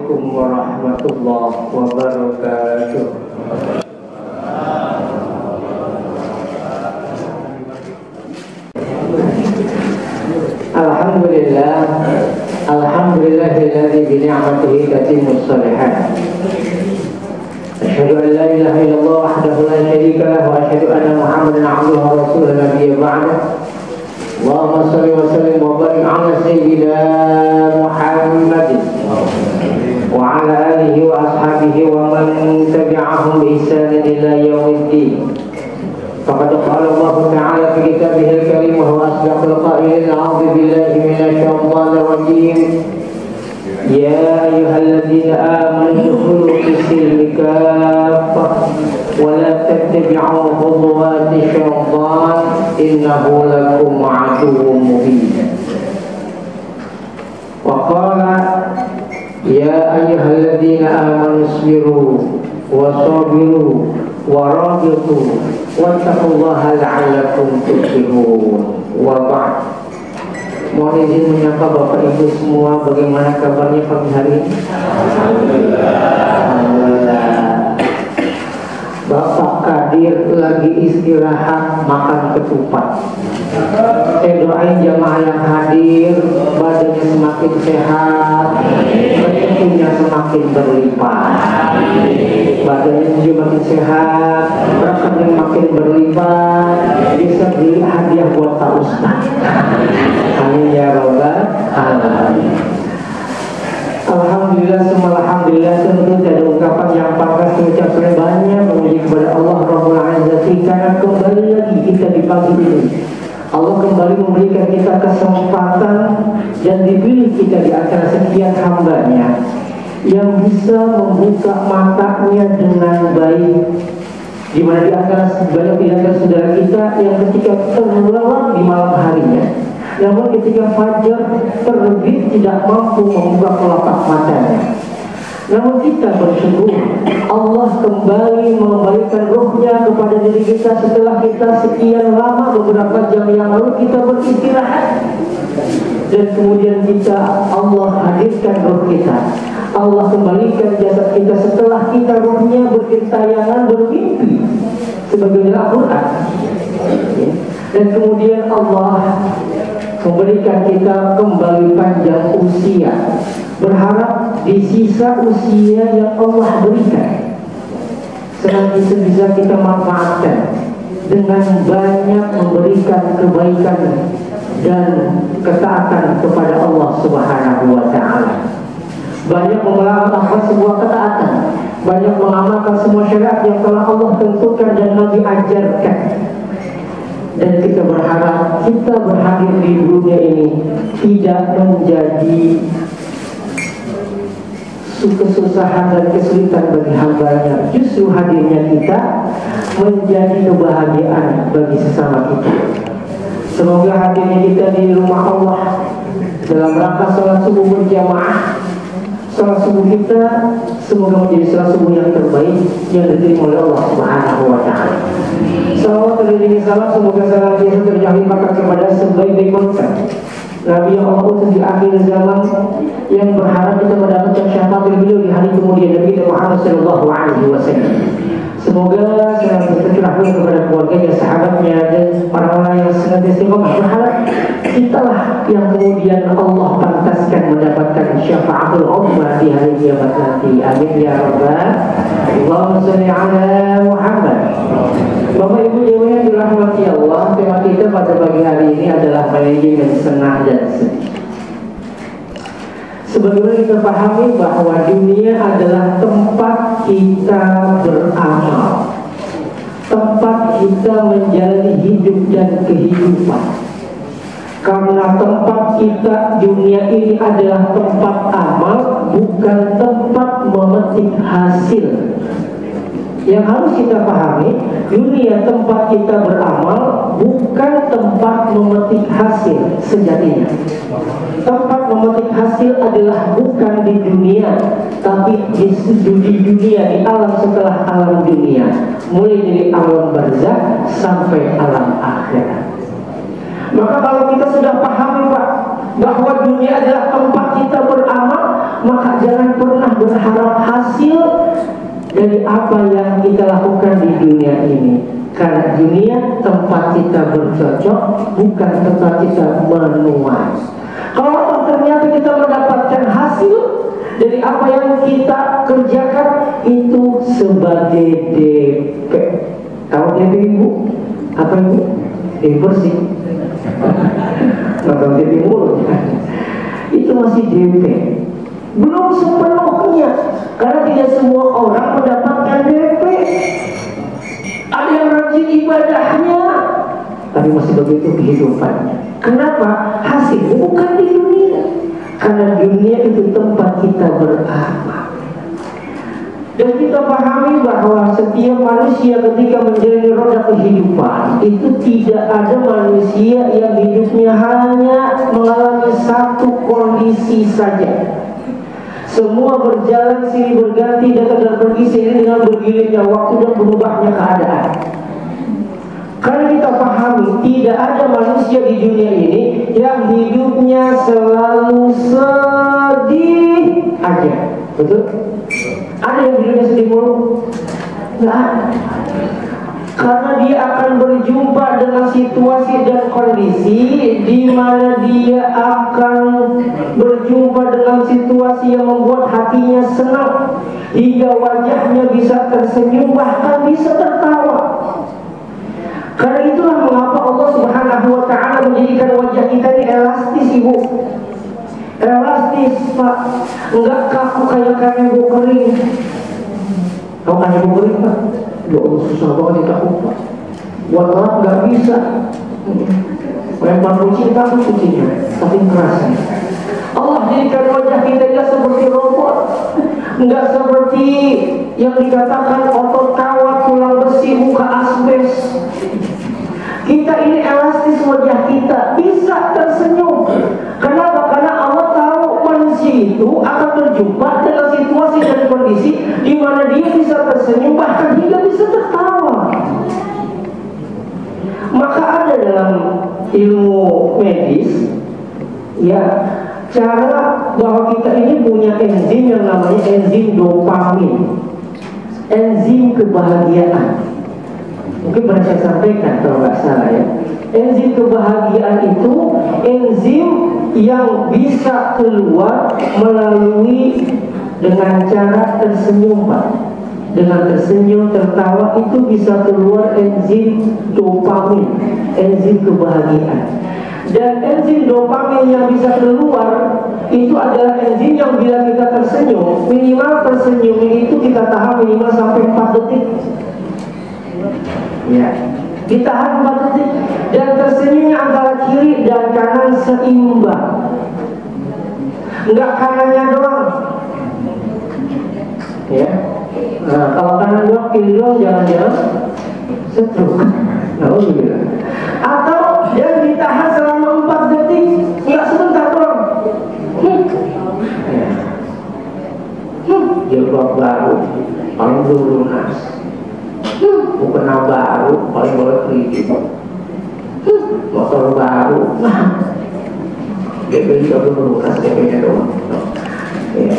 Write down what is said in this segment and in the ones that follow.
Assalamualaikum warahmatullahi wabarakatuh. Alhamdulillah, alhamdulillahilladzi bi ni'matihi tatimmus shalihat. Asyhadu an la ilaha illallah wahdahu la syarika lahu wa asyhadu anna Muhammadan 'abduhu wa rasuluhu la nabiyya ba'dahu. Allahumma shalli wa sallim wa barik 'ala sayyidina Muhammad wa 'ala alihi wa ashabihi wa man tabi'ahum bi ihsan ila yaumiddin. Faqad qala Allah ta'ala fi kitabihil karim wa huwa asdaqul qailin. A'udzu billahi minasy syaithanir rajim. Ya ayyuhalladzina amanu udkhulu fis-silmi kaffah wa la tattabi'u khutuwati syaitan innahu lakum 'aduwwun mubin. Wa qala ya ayyuhalladzina amanu isbiru wa sabiru wa rabitu wattaqullaha la'allakum tuflihun. Wa ba'd. Mohon izin menyapa Bapak Ibu semua, bagaimana kabarnya pagi hari ini? Alhamdulillah. Bapak Kadir lagi istirahat makan ketupat. Saya doain jamaah yang hadir badannya semakin sehat, rezekinya semakin berlimpah. Badannya semakin sehat, rezekinya makin berlimpah, bisa beli hadiah buat Pak Ustaz. Amin ya rabbal alamin. Alhamdulillah, semua alhamdulillah. Tentu ada ungkapan yang pantas mengucapkan banyak memuji kepada Allah Rabbul Izzati, karena kembali lagi kita di pagi ini Allah kembali memberikan kita kesempatan dan dipilih kita di antara sekian hambanya yang bisa membuka matanya dengan baik, di mana di antara banyak saudara kita yang ketika terlelap di malam harinya, namun ketika fajar terbit tidak mampu membuka kelopak matanya. Namun kita bersyukur Allah kembali mengembalikan ruhnya kepada diri kita setelah kita sekian lama, beberapa jam yang lalu kita beristirahat, dan kemudian Allah hadirkan ruh kita. Allah kembalikan jasad kita setelah kita ruhnya bergentayangan bermimpi sebagaimana Al-Quran. Dan kemudian Allah memberikan kita kembali panjang usia, berharap di sisa usia yang Allah berikan senantiasa bisa kita manfaatkan dengan banyak memberikan kebaikan dan ketaatan kepada Allah Subhanahu wa ta'ala. Banyak mengamalkan sebuah ketaatan, banyak mengamalkan semua syariat yang telah Allah tentukan dan Nabi ajarkan. Dan kita berharap kita berhadir di dunia ini tidak menjadi kesusahan dan kesulitan bagi hambanya. Justru hadirnya kita menjadi kebahagiaan bagi sesama kita. Semoga hadirnya kita di rumah Allah dalam rangka sholat subuh berjamaah, sholat subuh kita semoga menjadi sholat subuh yang terbaik yang diterima oleh Allah Subhanahu wa ta'ala. Salawat dan salam semoga senantiasa tercurahkan kepada sebaik-baik manusia Nabi yang Allah utus di akhir zaman, yang berharap kita mendapatkan syafaat beliau di hari kemudian, Nabi Muhammad sallallahu alaihi wasallam. Semoga senantiasa tercurahkan kepada keluarganya, sahabatnya, dan orang-orang yang senantiasa berharap kitalah yang kemudian Allah pantaskan mendapatkan syafaatul ummah di hari kiamat nanti. Amin ya rabbal. Allahumma shalli ala Muhammad. Bapak Ibu yang dirahmati Allah, tema kita pada pagi hari ini adalah manajemen senang dan sedih. Sebagaimana kita pahami bahwa dunia adalah tempat kita beramal, tempat kita menjalani hidup dan kehidupan. Karena tempat kita dunia ini adalah tempat amal, bukan tempat memetik hasil. Yang harus kita pahami, dunia tempat kita beramal, bukan tempat memetik hasil sejatinya. Tempat memetik hasil adalah bukan di dunia, tapi di dunia, di alam setelah alam dunia, mulai dari alam barzakh sampai alam akhirat. Maka kalau kita sudah pahami Pak, bahwa dunia adalah tempat kita beramal, maka jangan pernah berharap hasil dari apa yang kita lakukan di dunia ini. Karena dunia tempat kita bercocok, bukan tempat kita menuai. Kalau ternyata kita mendapatkan hasil dari apa yang kita kerjakan, itu sebagai DP. Tahu DP Ibu? Apa Ibu? DP bersih. Nonton DP mulu. Itu masih DP. Belum sepenuhnya, karena tidak semua orang mendapatkan DP. Ada yang rajin ibadahnya, tapi masih begitu kehidupannya. Kenapa? Hasilnya bukan di dunia. Karena dunia itu tempat kita beramal. Dan kita pahami bahwa setiap manusia ketika menjalani roda kehidupan, itu tidak ada manusia yang hidupnya hanya mengalami satu kondisi saja. Semua berjalan silih berganti, datang dan pergi seiring dengan bergilirnya waktu dan berubahnya keadaan. Karena kita pahami tidak ada manusia di dunia ini yang hidupnya selalu sedih aja. Betul? Ada yang hidupnya sedih mulu? Nggak ada. Karena dia akan berjumpa dengan situasi dan kondisi di mana dia akan berjumpa dengan situasi yang membuat hatinya senang, hingga wajahnya bisa tersenyum, bahkan bisa tertawa. Karena itulah mengapa Allah Subhanahu wa ta'ala menjadikan wajah kita ini elastis, Ibu. Elastis, Pak. Enggak kaku kayak kanebo kering. Tahu kanebo kering, Pak? Ya Allah, susah banget dikaku, Pak. Buat lap nggak bisa. Lempar kucing, takut kucingnya, tapi kerasnya. Allah jadikan wajah kita tidak seperti robot, nggak seperti yang dikatakan otot kawat, tulang besi, muka asbes. Kita ini elastis, wajah kita bisa tersenyum. Kenapa? Karena Allah tahu manusia itu akan berjumpa dengan situasi dan kondisi di mana dia bisa tersenyum, bahkan hingga bisa tertawa. Maka ada dalam ilmu medis, ya, cara bahwa kita ini punya enzim yang namanya enzim dopamin, enzim kebahagiaan. Mungkin pernah saya sampaikan kalau nggak salah ya. Enzim kebahagiaan itu enzim yang bisa keluar melalui dengan cara tersenyum, Pak. Dengan tersenyum, tertawa, itu bisa keluar enzim dopamin, enzim kebahagiaan. Dan enzim dopamin yang bisa keluar itu adalah enzim yang bila kita tersenyum, minimal tersenyumnya itu kita tahan minimal sampai 4 detik. Ya, ditahan 4 detik. Dan tersenyumnya antara kiri dan kanan seimbang, enggak kanannya doang. Ya, nah, kalau kanan doang, kiri doang, jangan-jangan stroke. Nah, gitu. Atau yang ditahan selama 4 detik, enggak sebentar doang. Jilbab baru, paling belum lunas. Mukena baru, paling boleh kredit. Motor baru, DP juga belum lunas, DP-nya doang. Ya.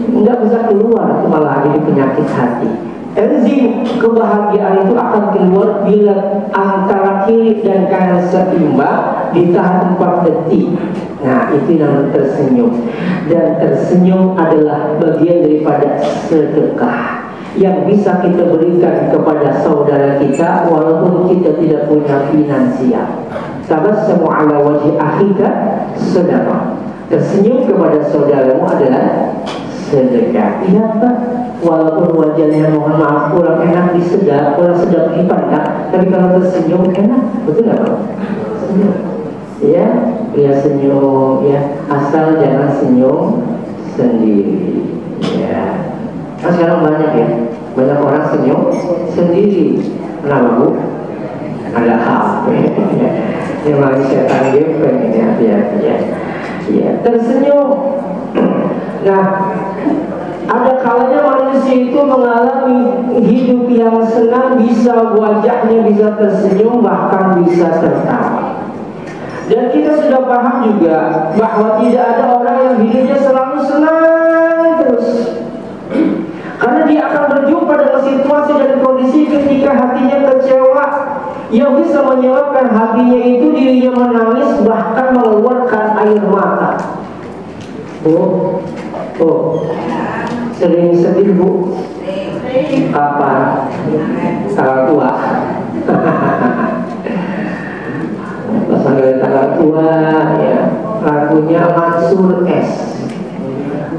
Nggak bisa keluar, itu malah jadi penyakit hati. Enzim kebahagiaan itu akan keluar bila antara kiri dan kanan seimbang, ditahan 4 detik. Nah, itu yang tersenyum. Dan tersenyum adalah bagian daripada sedekah yang bisa kita berikan kepada saudara kita walaupun kita tidak punya finansial. Tabassamu ala wajhi akhika sedekah. Tersenyum kepada saudaramu adalah sedekah. Iya, Pak. Walaupun wajahnya mohon maaf kurang enak disedap, kurang sedap dipandang, tapi kalau tersenyum enak, betul nggak, Pak? Senyum. Ya, ya senyum, ya, asal jangan senyum sendiri. Ya. Kan sekarang banyak ya, banyak orang senyum sendiri. Kenapa, Bu? Ada HP. Yang lagi setan gempeng ini, hati-hati ya. Ya, tersenyum. Nah, ada kalanya manusia itu mengalami hidup yang senang, bisa wajahnya bisa tersenyum, bahkan bisa tertawa. Dan kita sudah paham juga bahwa tidak ada orang yang hidupnya selalu senang terus. terus. Karena dia akan berjumpa dengan situasi dan kondisi ketika hatinya kecewa, yang bisa menyebabkan hatinya itu dirinya menangis, bahkan mengeluarkan air mata. Sering sedih bu? Kapan? Tanggal tua. Pasangan tanggal tua ya. Lagunya Mansur S.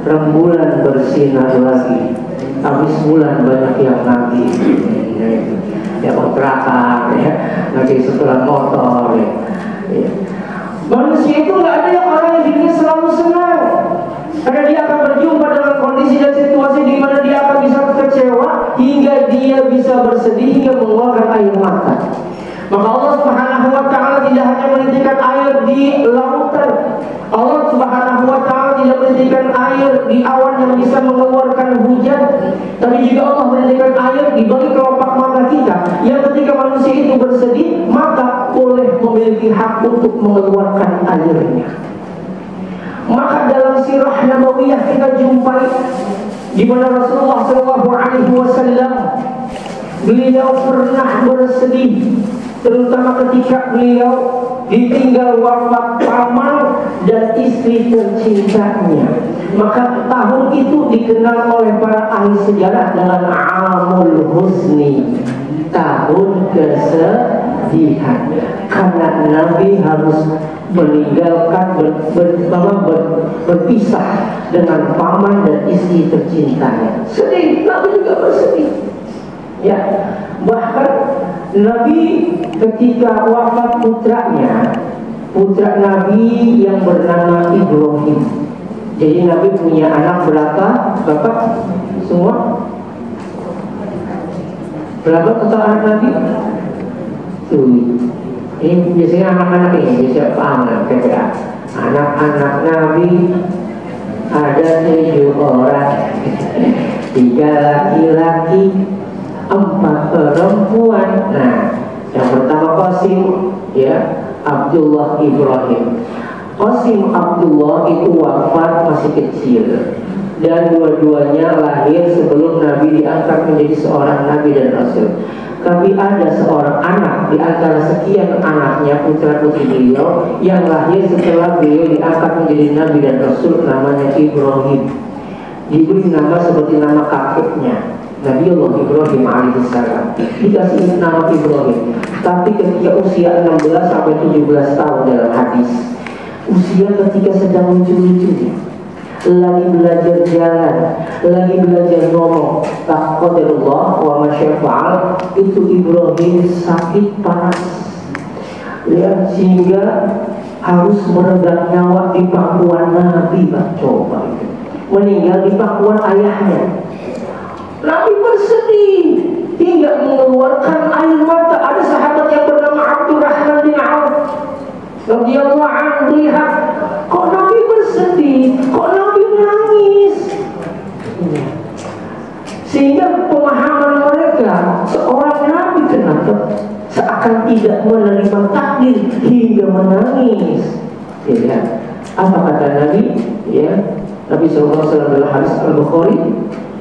Rembulan bersinar lagi, habis bulan banyak yang nanti. Ya kontrakan ya, lagi setelah motor ya. Manusia itu nggak ada yang orang yang hidupnya selalu senang, karena dia akan berjumpa dengan kondisi dan situasi di mana dia akan bisa kecewa hingga dia bisa bersedih hingga mengeluarkan air mata. Maka Allah Subhanahu wa ta'ala tidak hanya menitikan air di lautan, Allah Subhanahu wa ta'ala tidak menitikan air di awan yang bisa mengeluarkan hujan, tapi juga Allah menitikan air di balik kelopak mata kita, yang ketika manusia itu bersedih maka boleh memiliki hak untuk mengeluarkan airnya. Maka dalam sirah nabawiyah kita jumpai di mana Rasulullah SAW beliau pernah bersedih, terutama ketika beliau ditinggal wafat paman dan istri tercintanya. Maka tahun itu dikenal oleh para ahli sejarah dengan Amul Husni, tahun kesedihan, karena Nabi harus meninggalkan berpisah dengan paman dan istri tercintanya. Sedih, Nabi juga bersedih. Ya, bahkan Nabi ketika wafat putranya, putra Nabi yang bernama Ibrahim. Jadi Nabi punya anak berapa? Bapak semua? Berapa total anak Nabi? Tuh. Ini biasanya anak-anak ini biasanya anak kira-kira. Anak-anak Nabi ada 7 orang, 3 laki-laki, 4 perempuan. Nah, yang pertama Qasim, ya, Abdullah Ibrahim. Qasim Abdullah itu wafat masih kecil, dan dua-duanya lahir sebelum Nabi diangkat menjadi seorang Nabi dan Rasul. Tapi ada seorang anak di antara sekian anaknya, putra putri beliau, yang lahir setelah beliau diangkat menjadi Nabi dan Rasul, namanya Ibrahim. Diberi nama seperti nama kakeknya, Nabi Allah Ibrahim alaihissalam. Dikasih nama Ibrahim. Tapi ketika usia 16 sampai 17 tahun dalam hadis, usia ketika sedang lucu-lucunya, lagi belajar jalan, lagi belajar ngomong, tak qadarullah wa masyafa'al, itu Ibrahim sakit panas, ya, sehingga harus meregang nyawa di pangkuan Nabi. Pak, coba itu, meninggal di pangkuan ayahnya. Nabi bersedih hingga mengeluarkan air mata. Ada sahabat yang bernama Abdurrahman bin Auf radhiyallahu anhu, lihat kok Nabi bersedih, kok Nabi menangis. Sehingga pemahaman mereka, seorang Nabi kenapa seakan tidak menerima takdir hingga menangis. Ya, apa kata Nabi? Ya, Nabi SAW dalam hadis Al-Bukhari,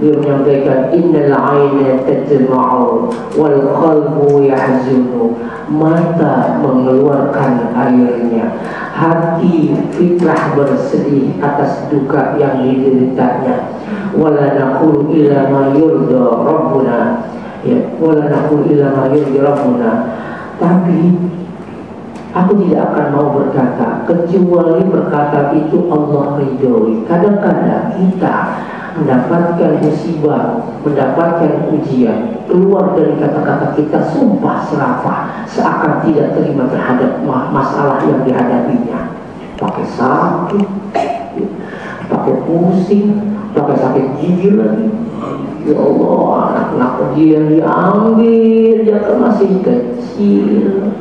beliau menyampaikan, innal ayna tadma'u wal qalbu yahzunu, mata mengeluarkan airnya, hati fitrah bersedih atas duka yang dideritanya. Wala naqulu illa ma yurda rabbuna, ya, wala naqulu illa ma yurda rabbuna, tapi aku tidak akan mau berkata kecuali berkata itu Allah ridhoi. Kadang-kadang kita mendapatkan musibah, mendapatkan ujian, keluar dari kata-kata kita sumpah serapah, seakan tidak terima terhadap masalah yang dihadapinya. Pakai sakit, pakai pusing, pakai sakit gigi lagi. Ya Allah, anak-anak dia diambil, dia kan masih kecil,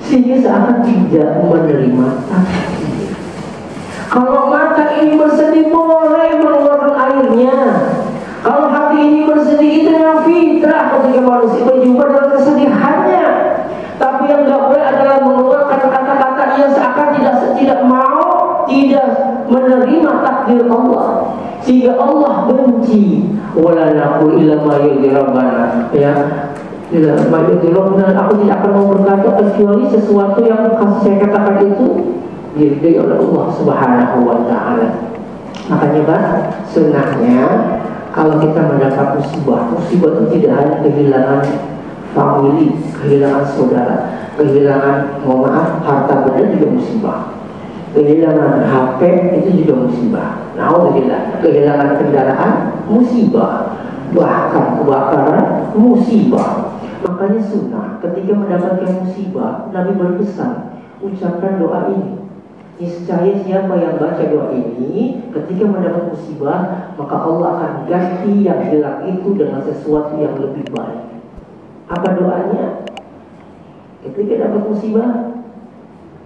sehingga seakan tidak menerima takdir. Kalau mata ini bersedih boleh mengeluarkan airnya. Kalau hati ini bersedih itu yang fitrah ketika manusia berjumpa dengan kesedihannya. Tapi yang tidak boleh adalah mengeluarkan kata-kata yang seakan tidak mau, tidak menerima takdir takdir Allah, sehingga Allah benci. Wala naqul illa ma yurdi rabbana, ya. Tidak, aku tidak akan mau berkata kecuali sesuatu yang saya katakan itu diridhai oleh Allah Subhanahu wa Ta'ala. Makanya Pak, sunnahnya kalau kita mendapat musibah itu tidak hanya kehilangan famili, kehilangan saudara, kehilangan, mohon maaf, harta benda juga musibah. Kehilangan HP itu juga musibah. Alhamdulillah, kehilangan kendaraan musibah, bahkan kebakaran musibah. Makanya sunnah ketika mendapatkan musibah, Nabi berpesan, ucapkan doa ini. Niscaya siapa yang baca doa ini ketika mendapat musibah, maka Allah akan ganti yang hilang itu dengan sesuatu yang lebih baik. Apa doanya? Ketika dapat musibah,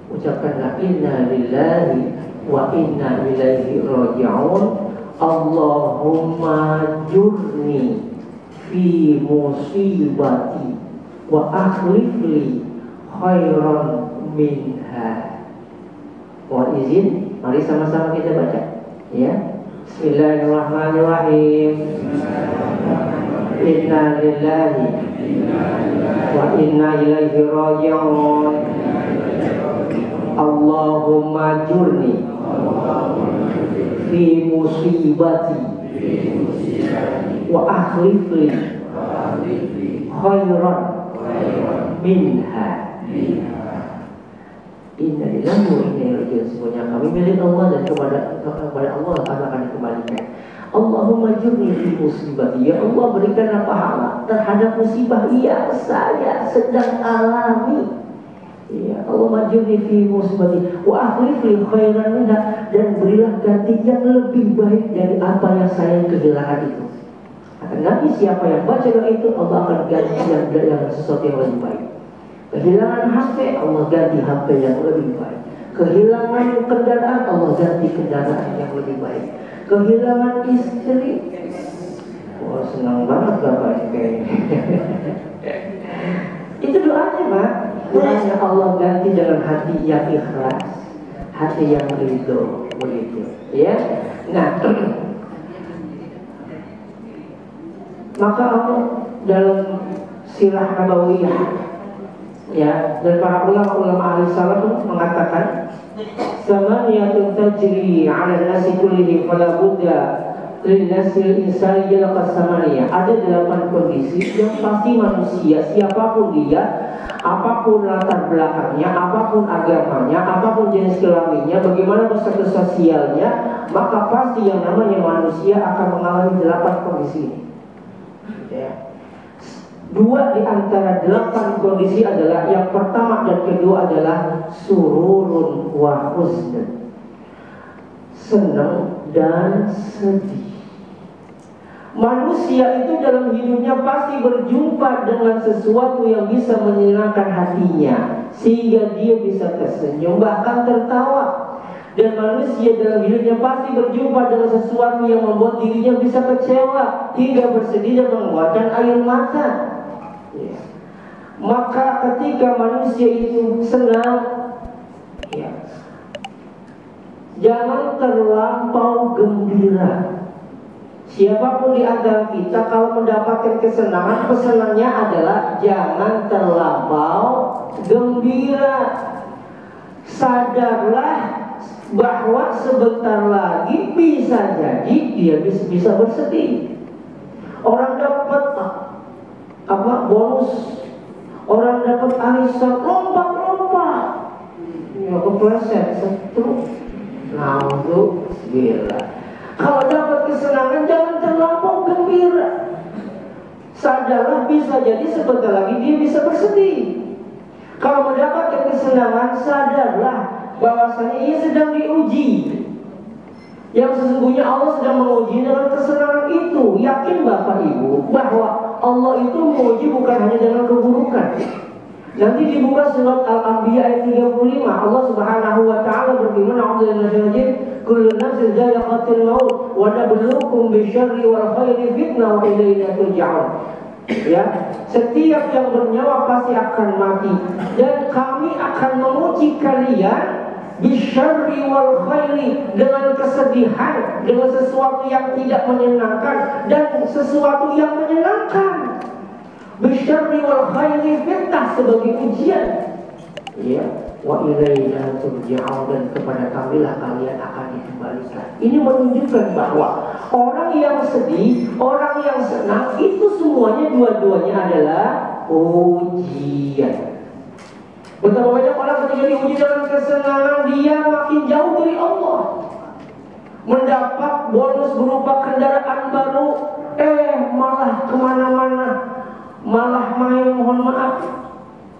ucapkanlah inna lillahi wa inna ilaihi raji'un. Allahumma jurni fi musibati wa akhlif li khairan minha. Mohon izin, mari sama-sama kita baca, ya. Bismillahirrahmanirrahim. Inna lillahi wa inna ilaihi raji'un. Allahumma jurni fi musibati wa akhlif li khairan minha. Inna lillahi wa inna ilaihi raji'un. Semuanya kami milik Allah dan kepada Allah kami akan dikembalikan. Allahumma jurni fi musibati, ya Allah berikanlah pahala terhadap musibah yang saya sedang alami. Ya Allah, majurni fi musibati wa akhlif li khairan minha, dan berilah ganti yang lebih baik dari apa yang saya kehilangan itu. Kata Nabi, siapa yang baca doa itu, Allah akan ganti yang sesuatu yang lebih baik. Kehilangan HP, Allah ganti HP yang lebih baik. Kehilangan kendaraan, Allah ganti kendaraan yang lebih baik. Kehilangan istri, wah senang banget Bapak kayaknya. Itu doanya Pak. Doanya Allah ganti dengan hati yang ikhlas, hati yang ridho, begitu, ya. Nah, maka Allah dalam sirah nabawiyah, ya, dan para ulama ahli salaf mengatakan, samaniyatun tajri 'ala nasi kullihim fala budda lin nasil insani yalqa samaniyah. Ada 8 kondisi yang pasti manusia, siapapun dia, apapun latar belakangnya, apapun agamanya, apapun jenis kelaminnya, bagaimana status sosialnya, maka pasti yang namanya manusia akan mengalami 8 kondisi ini. Ya. 2 di antara 8 kondisi adalah, yang pertama dan kedua adalah sururun wa husn, senang dan sedih. Manusia itu dalam hidupnya pasti berjumpa dengan sesuatu yang bisa menyenangkan hatinya, sehingga dia bisa tersenyum, bahkan tertawa. Dan manusia dalam hidupnya pasti berjumpa dengan sesuatu yang membuat dirinya bisa kecewa, hingga bersedih dan mengeluarkan air mata. Ya. Maka ketika manusia itu senang, ya, jangan terlampau gembira. Siapapun di antara kita kalau mendapatkan kesenangan, pesanannya adalah jangan terlampau gembira. Sadarlah bahwa sebentar lagi bisa jadi dia bisa bersedih. Orang dapat bonus, orang dapat arisan, lompat-lompat, ya kepleset, setruk, naudzubillah. Kalau dapat kesenangan jangan terlampau gembira. Sadarlah bisa jadi sebentar lagi dia bisa bersedih. Kalau mendapatkan kesenangan, sadarlah bahwasanya ia sedang diuji. Yang sesungguhnya Allah sedang menguji dengan kesenangan itu. Yakin Bapak Ibu bahwa Allah itu menguji bukan hanya dengan keburukan. Nanti dibuka surat Al-Anbiya ayat 35. Allah Subhanahu wa taala berfirman, kullu nafsin dha'iqatul maut wa nabluukum bisyarri wal khairi fitnah wa ilaina turja'un. Ya, setiap yang bernyawa pasti akan mati, dan kami akan menguji kalian bisyarri wal khairi, dengan kesedihan, dengan sesuatu yang tidak menyenangkan dan sesuatu yang menyenangkan. Bisyarri wal khairi, fitnah sebagai ujian. Ya, wa ilaina turja'un, dan kepada kamilah kalian akan dikembalikan. Ini menunjukkan bahwa orang yang sedih, orang yang senang, itu semuanya dua-duanya adalah ujian. Betapa banyak orang ketika diuji dengan kesenangan, dia makin jauh dari Allah. Mendapat bonus berupa kendaraan baru, malah kemana-mana, malah main, mohon maaf,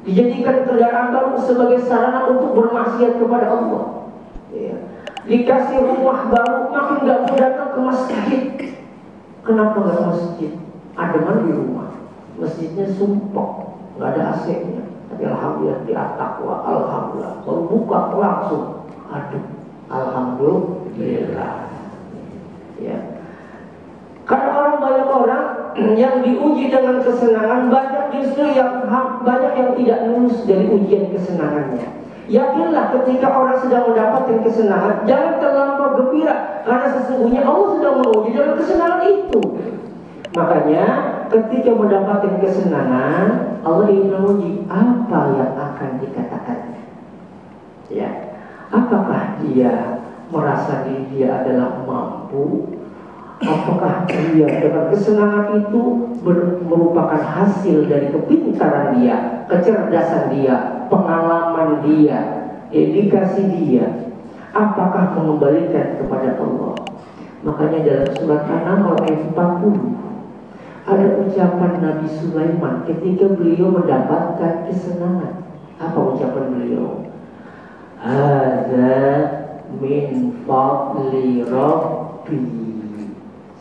dijadikan kendaraan baru sebagai sarana untuk bermaksiat kepada Allah. Ya. Dikasih rumah baru, makin gak mau datang ke masjid. Kenapa gak ke masjid? Ademan di rumah, masjidnya sumpah, gak ada AC-nya. Tapi alhamdulillah di at-taqwa, alhamdulillah. Kalau buka langsung, aduh, alhamdulillah. Ya. Karena banyak orang yang diuji dengan kesenangan, banyak justru yang tidak lulus dari ujian kesenangannya. Yakinlah ketika orang sedang mendapatkan kesenangan, jangan terlampau gembira, karena sesungguhnya Allah sedang menguji dengan kesenangan itu. Makanya ketika mendapatkan kesenangan, Allah ingin menguji apa yang akan dikatakannya. Ya, apakah dia merasa diri dia adalah mampu? Apakah dia dengan kesenangan itu merupakan hasil dari kepintaran dia, kecerdasan dia, pengalaman dia, dedikasi dia? Apakah mengembalikan kepada Allah? Makanya dalam surat An-Naml ayat 40 ada ucapan Nabi Sulaiman ketika beliau mendapatkan kesenangan. Apa ucapan beliau? Hadza min fadli Rabbi.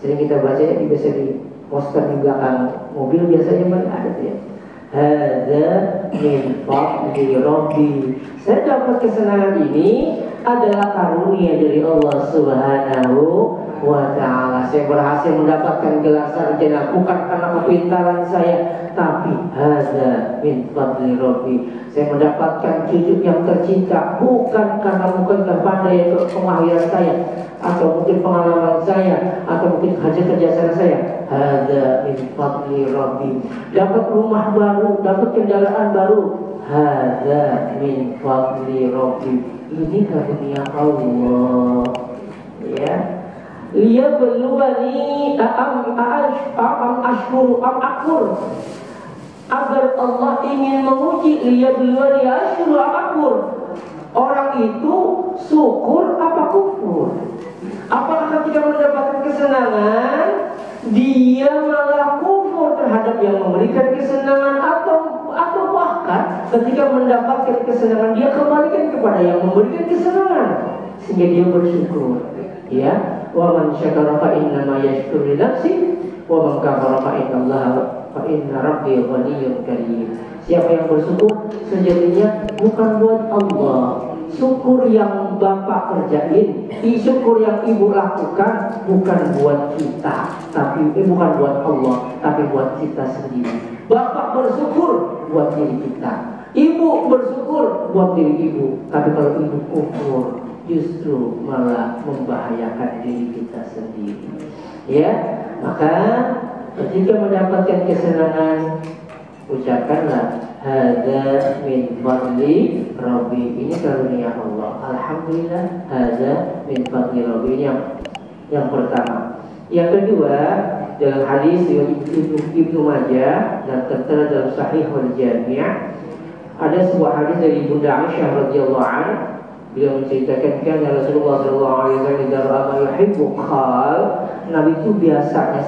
Sering kita baca ya, biasa di poster di belakang mobil biasanya ada tuh ya. Hadza min fadli Rabbi. Saya dapat kesenangan ini adalah karunia dari Allah Subhanahu wa ta'ala. Saya berhasil mendapatkan gelar sarjana bukan karena kepintaran saya, tapi hadza min fadli Rabbi. Saya mendapatkan cucu yang tercinta bukan karena pandai kemahiran saya, atau mungkin pengalaman saya, atau mungkin hasil kerjasama saya. Hadza min fadli Rabbi. Dapat rumah baru, dapat kendaraan baru. Hadza min fadli Rabbi. Ini karunia Allah. Ya. Liya beluani ashkuru am akur, agar Allah ingin menguji. Liya beluani ashkuru am akur, orang itu syukur apa kufur? Apakah ketika mendapatkan kesenangan dia malah kufur terhadap yang memberikan kesenangan, atau bahkan ketika mendapatkan kesenangan dia kembalikan kepada yang memberikan kesenangan sehingga dia bersyukur. Ya, wa man syakara fa inna ma yashkuru li nafsi wa man kafara fa inna rabbi ghaniyyun karim. Siapa yang bersyukur sejatinya bukan buat Allah. Syukur yang Bapak kerjain, syukur yang Ibu lakukan bukan buat kita, tapi bukan buat Allah, tapi buat kita sendiri. Bapak bersyukur buat diri kita, Ibu bersyukur buat diri Ibu. Tapi kalau Ibu kufur, justru malah membahayakan diri kita sendiri. Ya, maka ketika mendapatkan kesenangan, ucapkanlah hadza min fadli Rabbi. Ini karunia Allah. Alhamdulillah, hadza min fadli Rabbi. Ini yang pertama. Yang kedua, dalam hadis Ibnu Majah dan tertera dalam Sahih wal Jami', ada sebuah hadis dari Bunda Aisyah radhiyallahu anha. Beliau menceritakan kan Rasulullah sallallahu alaihi wasallam idza yuhibbu qal, Nabi itu biasanya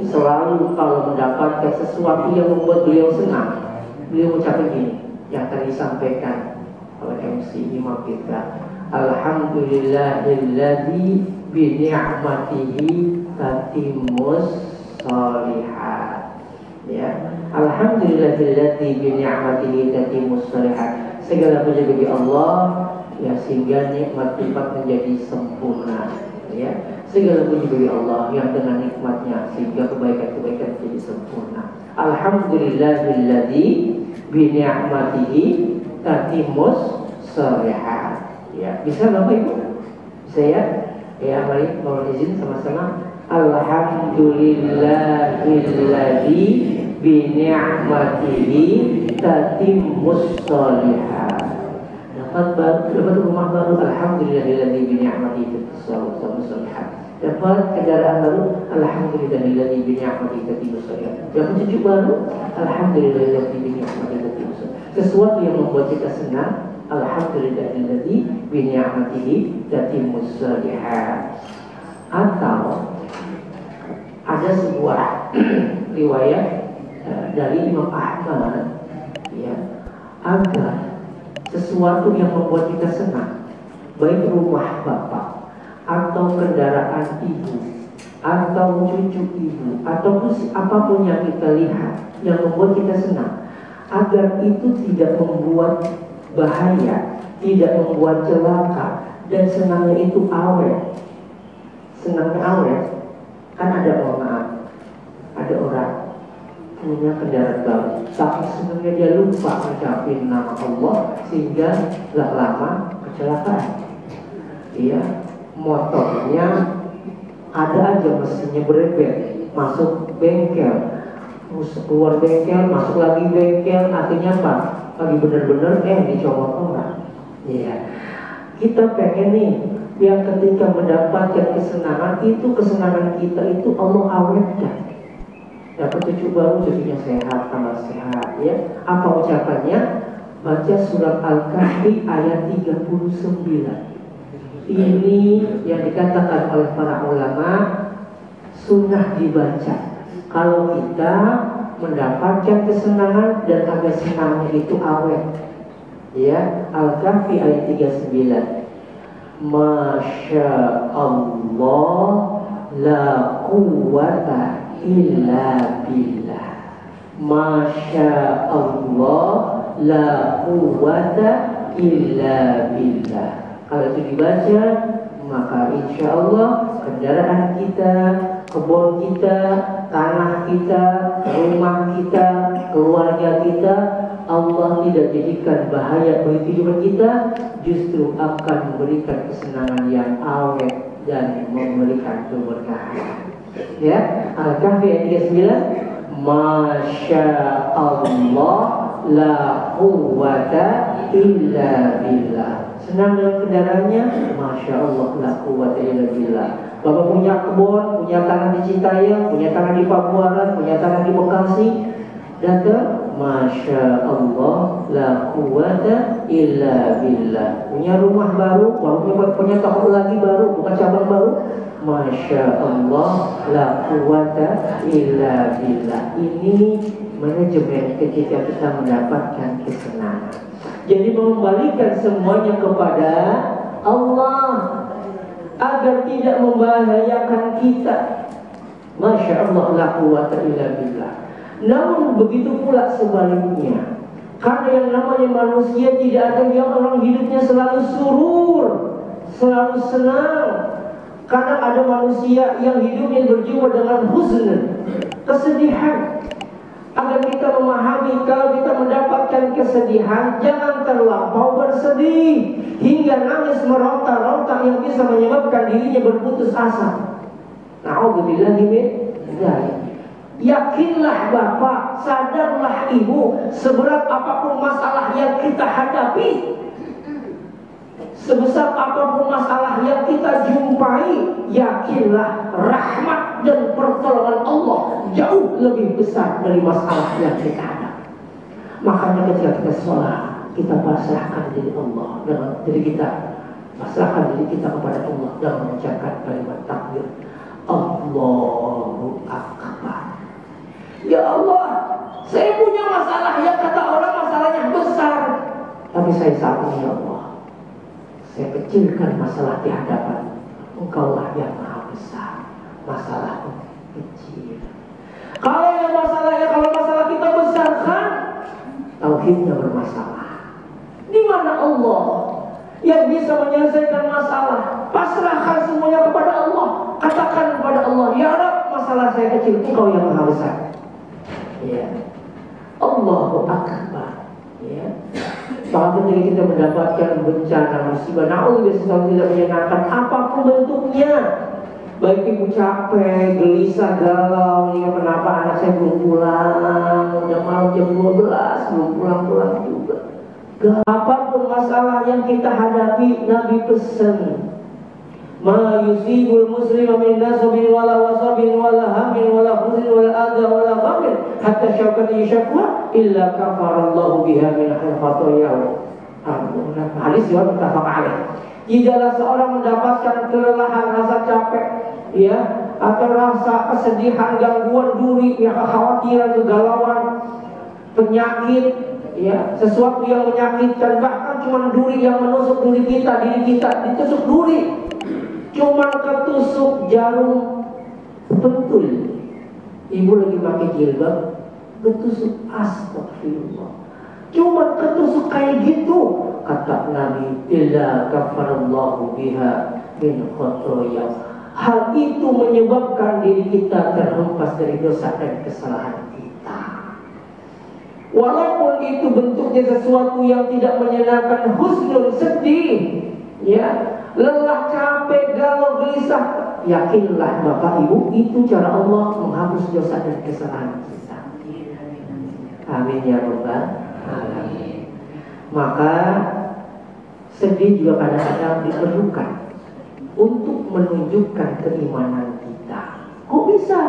selalu kalau mendapatkan sesuatu yang membuat beliau senang, beliau mengucapkan gini yang tadi disampaikan oleh MC Imam kita, alhamdulillahilladzi bi ni'matihi tatimmus shalihat. Ya, alhamdulillahilladzi bi ni'matihi tatimmus shalihat. Segala puji bagi Allah, ya, sehingga nikmat-nikmat menjadi sempurna. Ya, segala puji bagi Allah yang dengan nikmatnya sehingga kebaikan-kebaikan menjadi sempurna. Alhamdulillahilladzi bi ni'matihi tatimmus shalihat. Ya, bisa Bapak Ibu? Bisa ya? Ya, mari mohon izin sama-sama. Alhamdulillahilladzi bi ni'matihi tatimmus shalihat. Dapat rumah baru, alhamdulillahilladzi bi ni'matihi tatimmus shalihat. Dapat kendaraan baru, alhamdulillahilladzi bi ni'matihi tatimmus shalihat. Dapat cucu baru, alhamdulillahilladzi bi ni'matihi tatimmus shalihat. Sesuatu yang membuat kita senang, alhamdulillahilladzi bi ni'matihi tatimmus shalihat. Atau ada sebuah riwayat dari Imam Ahmad, ya, agar sesuatu yang membuat kita senang, baik rumah bapak atau kendaraan ibu atau cucu ibu atau apapun yang kita lihat yang membuat kita senang, agar itu tidak membuat bahaya, tidak membuat celaka, dan senangnya itu awet. Senangnya awet. Kan ada orang, punya kendaraan baru, tapi sebenarnya dia lupa mengucapkan nama Allah sehingga gak lama kecelakaan. Iya, motornya ada aja mesinnya berebet, masuk bengkel, keluar bengkel, masuk lagi bengkel, artinya apa? Lagi bener-bener dicomot orang. Iya, kita pengen nih yang ketika mendapatkan kesenangan itu, kesenangan kita itu Allah awetkan. Dapat cucu baru, cucunya sehat, tambah sehat, ya. Apa ucapannya? Baca surat Al-Kahfi ayat 39. Ini yang dikatakan oleh para ulama sunnah dibaca kalau kita mendapatkan kesenangan dan agar senangnya itu awet. Ya, Al-Kahfi ayat 39. Masya Allah la quwwata illa billah. Masya Allah la quwwata illa billah. Kalau itu dibaca, maka insya Allah kendaraan kita, kebun kita, tanah kita, rumah kita, keluarga kita, Allah tidak jadikan bahaya bagi kehidupan kita, justru akan memberikan kesenangan yang awet dan memberikan keberkahan. Ya, Al-Kahfi ayat 39. Masya Allah la quwwata illa billah. Senang dengan kendaraannya, Masya Allah la quwwata illa billah. Bapak punya kebun, punya tanah di Citayam, punya tanah di Pabuaran, punya tanah di Bekasi, datang, Masya Allah la quwwata illa billah. Punya rumah baru, punya toko lagi baru, bukan cabang baru, Masya Allah la quwwata illa billah. Ini manajemen ketika kita mendapatkan kesenangan. Jadi mengembalikan semuanya kepada Allah agar tidak membahayakan kita. Masya Allah la quwwata illa billah. Namun begitu pula sebaliknya, karena yang namanya manusia tidak ada yang orang hidupnya selalu surur, selalu senang. Karena ada manusia yang hidupnya berjumpa dengan huzn, kesedihan. Agar kita memahami, kalau kita mendapatkan kesedihan, jangan terlampau bersedih hingga nangis meronta-ronta yang bisa menyebabkan dirinya berputus asa. Na'udzubillah min dzalik. Yakinlah bapak, sadarlah ibu, seberat apapun masalah yang kita hadapi, sebesar apapun masalah yang kita jumpai, yakinlah rahmat dan pertolongan Allah jauh lebih besar dari masalah yang kita hadapi. Makanya ketika kita sholat, kita pasrahkan diri Allah dengan diri kita, pasrahkan diri kita kepada Allah dan mengucapkan kalimat takbir, Allahu Akbar. Ya Allah, saya punya masalah yang kata orang masalahnya besar, tapi saya saat ini ya Allah, saya kecilkan masalah di hadapan Engkaulah yang maha besar, masalah kecil. Kalau masalah kita besar kan, tauhidnya bermasalah. Di mana Allah yang bisa menyelesaikan masalah? Pasrahkan semuanya kepada Allah. Katakan kepada Allah, ya Rabb, masalah saya kecil, Engkau yang maha besar. Ya, Allahu Akbar. Ya. Bahkan ketika kita mendapatkan bencana musibah, na'udzubillah, sesuatu tidak menyenangkan apapun bentuknya, baik ibu capek, gelisah, galau, ini kenapa anak saya belum pulang, udah malam jam 12 belum pulang juga. Apapun masalah yang kita hadapi, Nabi pesan, ma yusibul muslima min nasabin wala wasabin wala hamin wala huzin wala adha wala ghamin hatta syauqati syakwa illa kafarallahu biha min khatayahu. Hadis riwayat muttafaq alaih. Tidaklah seorang mendapatkan kelelahan, rasa capek, ya, atau rasa kesedihan, gangguan duri, ya, kekhawatiran, kegalauan, penyakit, ya, sesuatu yang menyakitkan, bahkan cuma duri yang menusuk diri kita ditusuk duri, cuma ketusuk jarum betul. Ibu lagi pakai jilbab, ketusuk, astagfirullah, cuma ketusuk kayak gitu. Kata Nabi, illa kafarallahu biha min khotoya. Hal itu menyebabkan diri kita terhempas dari dosa dan kesalahan kita. Walaupun itu bentuknya sesuatu yang tidak menyenangkan, husnul, sedih, ya, lelah, capek, galau, gelisah, yakinlah Bapak Ibu, itu cara Allah menghapus dosa dan kesalahan kita. Amin ya rabbal alamin. Maka sedih juga kadang-kadang diperlukan untuk menunjukkan keimanan kita. Kok bisa?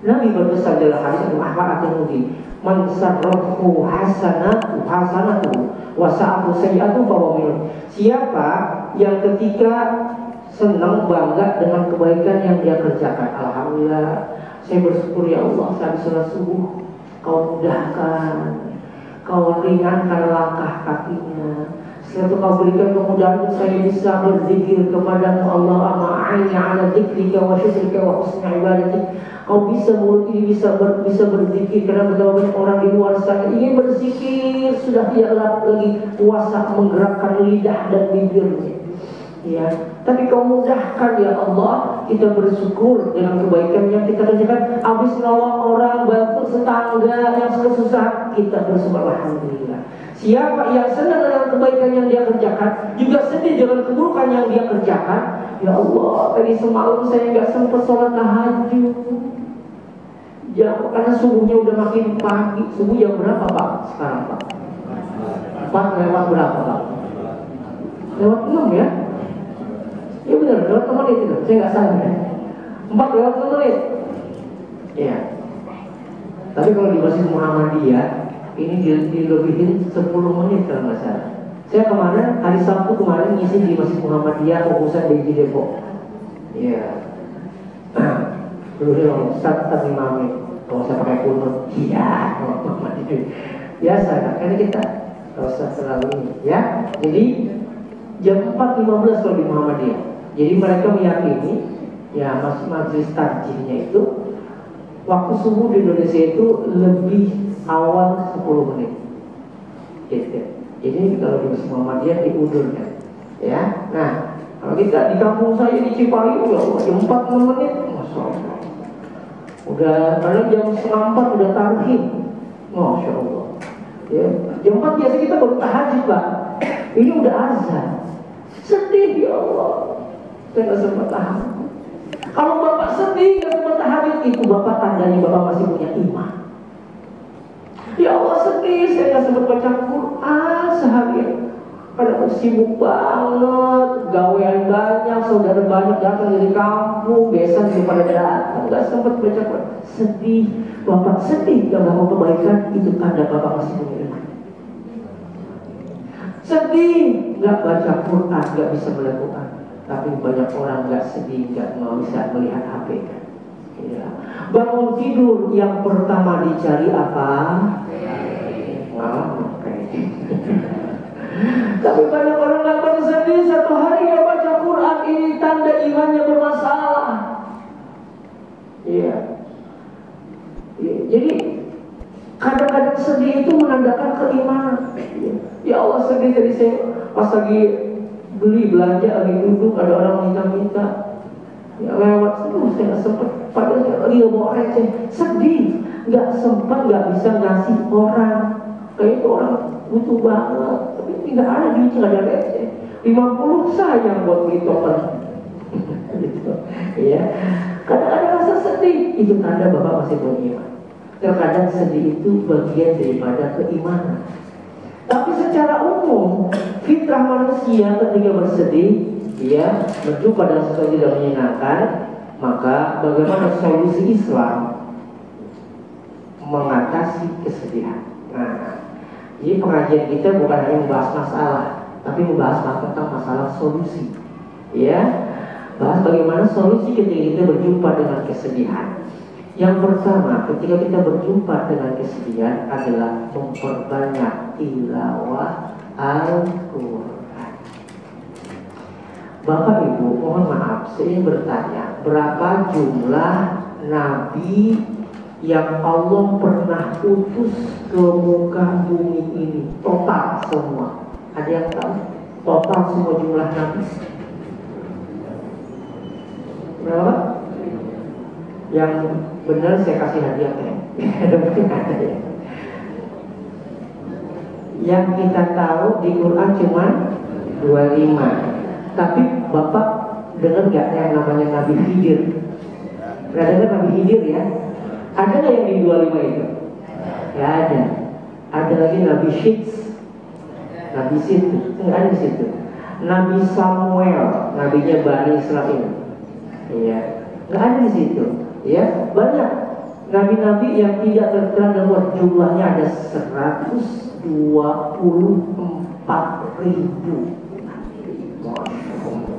Nabi berpesan dalam hadis Ahmad At-Tirmidzi, man sarrahu hasanatu wa sa'atu sayyi'atu fa huwa minhum. Siapa yang ketika senang, bangga dengan kebaikan yang dia kerjakan, alhamdulillah, saya bersyukur ya Allah, saya salat subuh Kau mudahkan, Kau ringankan langkah kakinya. Setelah itu Kau berikan kemudahan saya bisa berzikir kepadamu Allah, ma'ayya ala dzikrika wa syukrika wa husni ibadatik. Kau bisa, mulut ini bisa berzikir, karena betapa banyak orang di luar sana ingin berzikir, sudah tidak lagi kuasa menggerakkan lidah dan bibirnya. Ya, tapi Kau mudahkan ya Allah, kita bersyukur dengan kebaikan yang kita kerjakan. Habis nolong orang, bantu tetangga yang susah, kita bersyukur alhamdulillah. Siapa yang senang dengan kebaikan yang dia kerjakan, juga sedih dengan keburukan yang dia kerjakan, ya Allah, tadi semalam saya nggak sempat sholat tahajud. Karena subuhnya udah makin pagi. Subuh jam berapa Pak sekarang Pak? 4 lewat berapa Pak? Lewat 6 ya? Ya benar, lewat 6 menit itu. Saya nggak salah ya. 4 lewat 6 menit. Ya. Tapi kalau di Masjid Muhammadiyah ini dilebihin 10 menit kalau nggak salah. Saya kemarin, hari Sabtu kemarin ngisi di Masjid Muhammadiyah Fokusan di Depok. Iya. Dulu dia ngomong, Ustaz imami, kalau saya pakai kunut, iya, biasa kan, karena kita kalau usah selalu ini, ya. Jadi jam 4.15 kalau di Muhammadiyah. Jadi mereka meyakini, ya, majelis tarjihnya itu waktu subuh di Indonesia itu lebih awal 10 menit. Gitu. Jadi kalau di Masjid Muhammadiyah diundurkan, ya. Nah, kalau kita di kampung saya di Cipayu, ya jam 4 menit, masya Allah. Udah, karena jam 3:30 udah tarhim, masya Allah. Ya, jam 4 biasa kita baru tahajud Pak. Ini udah azan. Sedih ya Allah, saya nggak sempat tahajud. Kalau Bapak sedih nggak sempat tahajud, itu Bapak tandanya Bapak masih punya iman. Ya Allah sedih, saya nggak sempat baca Quran seharian. Padahal sibuk banget, gawean banyak, saudara banyak datang dari kampung, besan daripada datang, nggak sempat baca Quran. Sedih, Bapak sedih, nggak mau kebaikan, itu tanda Bapak masih punya iman. Sedih, nggak baca Quran, nggak bisa melakukan. Tapi banyak orang nggak sedih, nggak mau bisa melihat HP kan. Ya. Bangun tidur yang pertama dicari apa? Tapi banyak orang nggak bersedih, satu hari nggak baca Quran, ini tanda imannya bermasalah. Iya. Jadi kadang-kadang sedih itu menandakan keimanan. Ya Allah sedih, tadi saya pas lagi beli belanja, lagi duduk ada orang minta-minta, ya lewat, saya nggak sempat, padahal saya lagi bawa receh, sedih, nggak sempat, nggak bisa ngasih orang. kayak itu orang butuh banget, tapi tidak ada duit, nggak ada receh. 50 sayang buat beli token. Gitu. Ya. Kadang ada rasa sedih, itu tanda Bapak masih beriman. Terkadang sedih itu bagian daripada keimanan. Tapi secara umum, fitrah manusia ketika bersedih, ya, menjumpa dalam sesuatu tidak menyenangkan, maka bagaimana solusi Islam mengatasi kesedihan? Nah, jadi pengajian kita bukan hanya membahas masalah, tapi membahas tentang masalah solusi. Ya, bahas bagaimana solusi ketika kita berjumpa dengan kesedihan. Yang pertama, ketika kita berjumpa dengan kesedihan adalah memperbanyak tilawah Al-Quran. Bapak Ibu, mohon maaf, saya ingin bertanya, berapa jumlah nabi yang Allah pernah utus ke muka bumi ini? Total semua. Ada yang tahu? Total semua jumlah nabi berapa? Yang benar saya kasih hadiah ya. Ada ya. Yang kita tahu di Quran cuma 25. Tapi Bapak dengar nggak yang namanya Nabi Khidir? Pernah dengar Nabi Khidir ya? Ada nggak yang di 25 itu? Ya ada. Ada lagi Nabi Syits, Nabi Syits, nggak ada di situ. Nabi Samuel, nabinya Bani Israel. Iya, nggak ada di situ. Ya, banyak nabi-nabi yang tidak tertera dalam jumlahnya ada 124.000.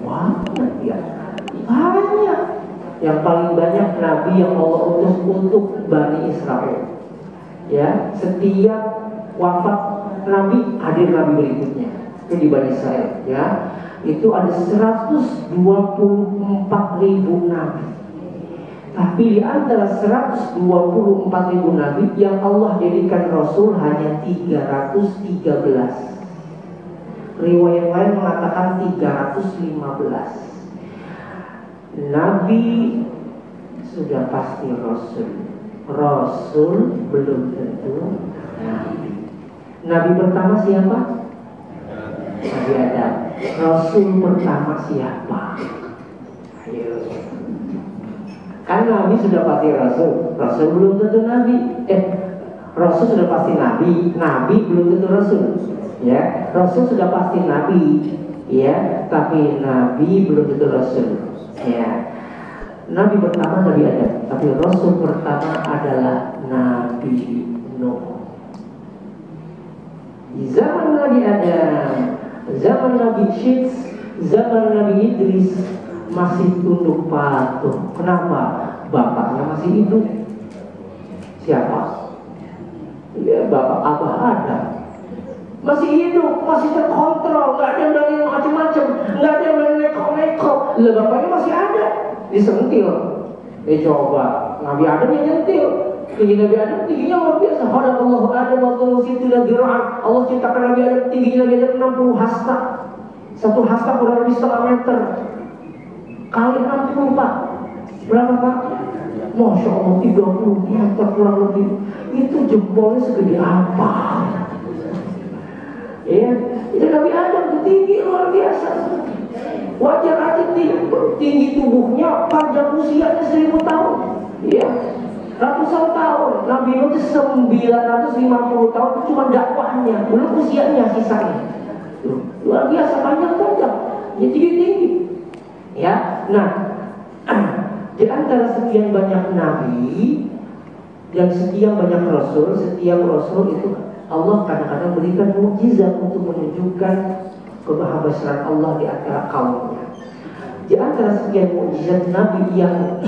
Banyak ya, banyak. Yang paling banyak nabi yang Allah utus untuk Bani Israel. Ya, setiap wafat nabi hadir nabi berikutnya. Itu di Bani Israel. Ya, itu ada 124.000 nabi. Tapi di antara 124.000 nabi yang Allah jadikan Rasul hanya 313. Riwayat lain mengatakan 315. Nabi sudah pasti Rasul. Rasul belum tentu Nabi. Nabi pertama siapa? Nabi Adam. Rasul pertama siapa? Ayo. Kan Nabi sudah pasti Rasul. Rasul belum tentu Nabi. Rasul sudah pasti Nabi. Nabi belum tentu Rasul. Ya, Rasul sudah pasti Nabi. Ya, tapi Nabi belum tentu Rasul. Ya, Nabi pertama Nabi Adam, tapi Rasul pertama adalah Nabi Nuh. Di zaman Nabi Adam, zaman Nabi Syits, zaman Nabi Idris masih tunduk patuh. Kenapa? Bapaknya masih hidup. Siapa? Ya, bapak Abah Adam. Masih hidup, masih terkontrol, nggak ada yang berani macam-macam, nggak ada yang berani neko-neko. Lah bapaknya masih ada, disentil. Coba, Nabi Adam yang nyentil. Tinggi Nabi Adam tingginya luar biasa. Hadallahu Adam wa sittina dzira'an. Allah ciptakan Nabi Adam tingginya Nabi Adam 60 hasta. Satu hasta kurang lebih setengah meter. Kali 60 Pak. Berapa Pak? Masya Allah 30 meter kurang lebih. Itu jempolnya segede apa? Ya, itu Nabi Adam tinggi luar biasa. Wajar aja tinggi tubuhnya, panjang usianya 1000 tahun. Ya, ratusan tahun. Nabi Nuh 950 tahun itu cuma dakwahnya, belum usianya sisanya. Luar biasa panjang. Ya tinggi. Ya, nah di antara sekian banyak nabi dan sekian banyak rasul, setiap rasul itu Allah kadang-kadang berikan mukjizat untuk menunjukkan kebesaran Allah di antara kaumnya. Di antara sekian mukjizat Nabi yang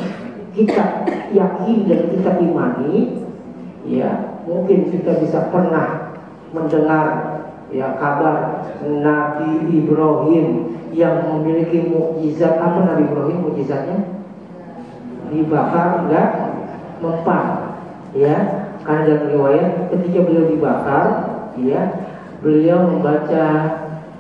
kita yakin dan kita imani, ya mungkin kita bisa pernah mendengar ya kabar Nabi Ibrahim yang memiliki mukjizat. Apa Nabi Ibrahim mukjizatnya? Dibakar enggak mempan, ya. Karena dalam riwayat ketika beliau dibakar, ya, beliau membaca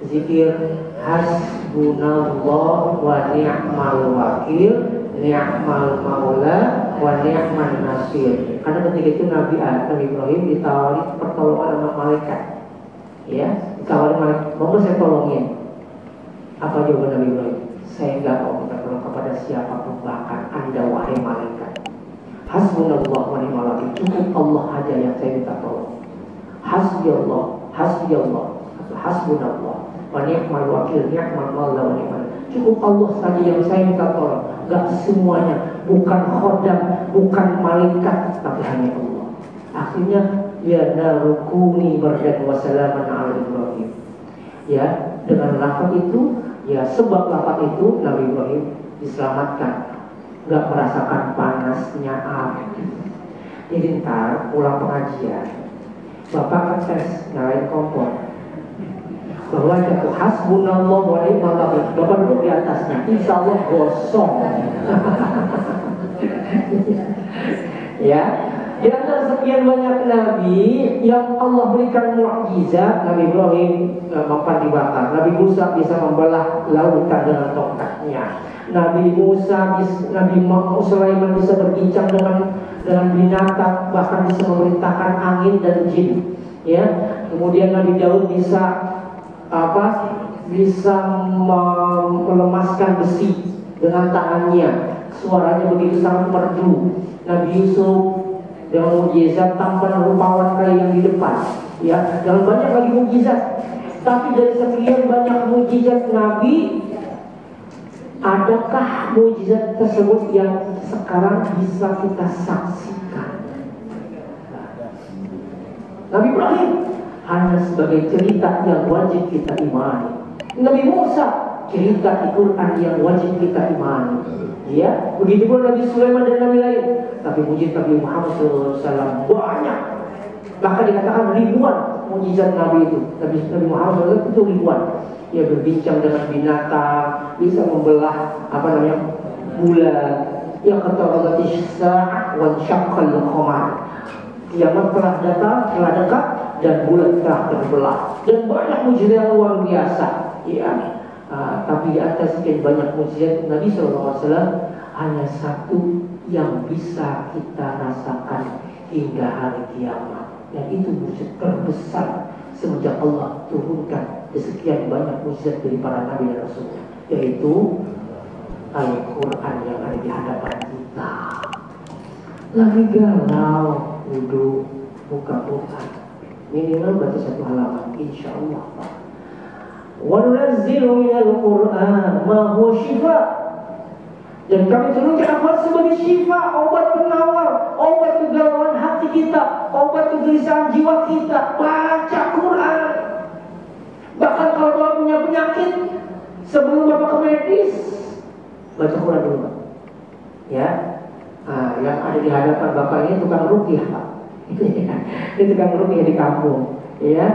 zikir hasbunallah wa ni'mal wakil, ni'mal maula, wa ni'man nasir. Karena ketika itu Nabi Ibrahim ditawari pertolongan sama malaikat. Ya, ditawari malaikat, mau saya tolongin. Apa jawaban Nabi Ibrahim? Saya enggak mau minta tolong kepada siapapun, bahkan Anda wahai malaikat. Hasbunallah wa ni'mal wakil. Cukup Allah aja yang saya minta tolong. Hasbunallah wa ni'mal wakil, ni'mal maula wa ni'mal. Cukup Allah saja yang saya minta tolong. Gak semuanya, bukan khodam, bukan malaikat, tapi hanya Allah. Akhirnya ya narukuni bardan wa salaman ala Ibrahim. Ya, dengan lafaz itu, ya sebab lafaz itu Nabi Ibrahim diselamatkan, gak merasakan panasnya api. Jadi ntar pulang pengajian, Bapak tes nyalain kompor, bahwa ada hasbunallah wa ni'mal wakil, Bapak duduk di atasnya, insya Allah gosong. Ya, di antara sekian banyak nabi yang Allah berikan mukjizat, Nabi Ibrahim makan dibakar, Nabi Musa bisa membelah lautan dengan tongkatnya, Nabi Sulaiman bisa berbincang dengan binatang, bahkan bisa memerintahkan angin dan jin. Ya, kemudian Nabi Daud bisa melemaskan besi dengan tangannya, suaranya begitu sangat merdu. Nabi Yusuf dengan mukjizat tampan rupawan kayak yang di depan, ya, dan banyak lagi mukjizat. Tapi dari sekian banyak mukjizat Nabi, adakah mukjizat tersebut yang sekarang bisa kita saksikan? Nabi Ibrahim hanya sebagai cerita yang wajib kita imani. Nabi Musa cerita di Quran yang wajib kita imani. Ya, begitu pun Nabi Sulaiman dan Nabi lain. Tapi mujizat Nabi Muhammad SAW banyak. Bahkan dikatakan ribuan mujizat Nabi itu. Nabi Muhammad SAW itu ribuan. Ia berbincang dengan binatang, bisa membelah bulan. Yang kata Sa'ah wa syaqqal qamar. Kiamat telah datang, telah dekat, dan bulan telah terbelah. Dan banyak mujizat yang luar biasa. Ya. Tapi di atas sekian banyak mujizat Nabi SAW, hanya satu yang bisa kita rasakan hingga hari kiamat, dan itu mujizat terbesar semenjak Allah turunkan sekian banyak mujizat dari para Nabi dan Rasul, yaitu Al-Quran yang ada di hadapan kita. Lagi galau, duduk buka Quran, minimal baca satu halaman, insya Allah. Wa nunazzilu minal Qur'an ma huwa shifaa, dan kami turunkan Al-Quran sebagai syifa, obat penawar, obat kegalauan hati kita, obat kegelisahan jiwa kita. Baca Quran. Bahkan kalau Bapak punya penyakit, sebelum Bapak ke medis, baca Quran dulu, Pak. Ya, yang ada di hadapan Bapak ini tukang ruqyah, Pak. Ini tukang ruqyah di kampung. Ya,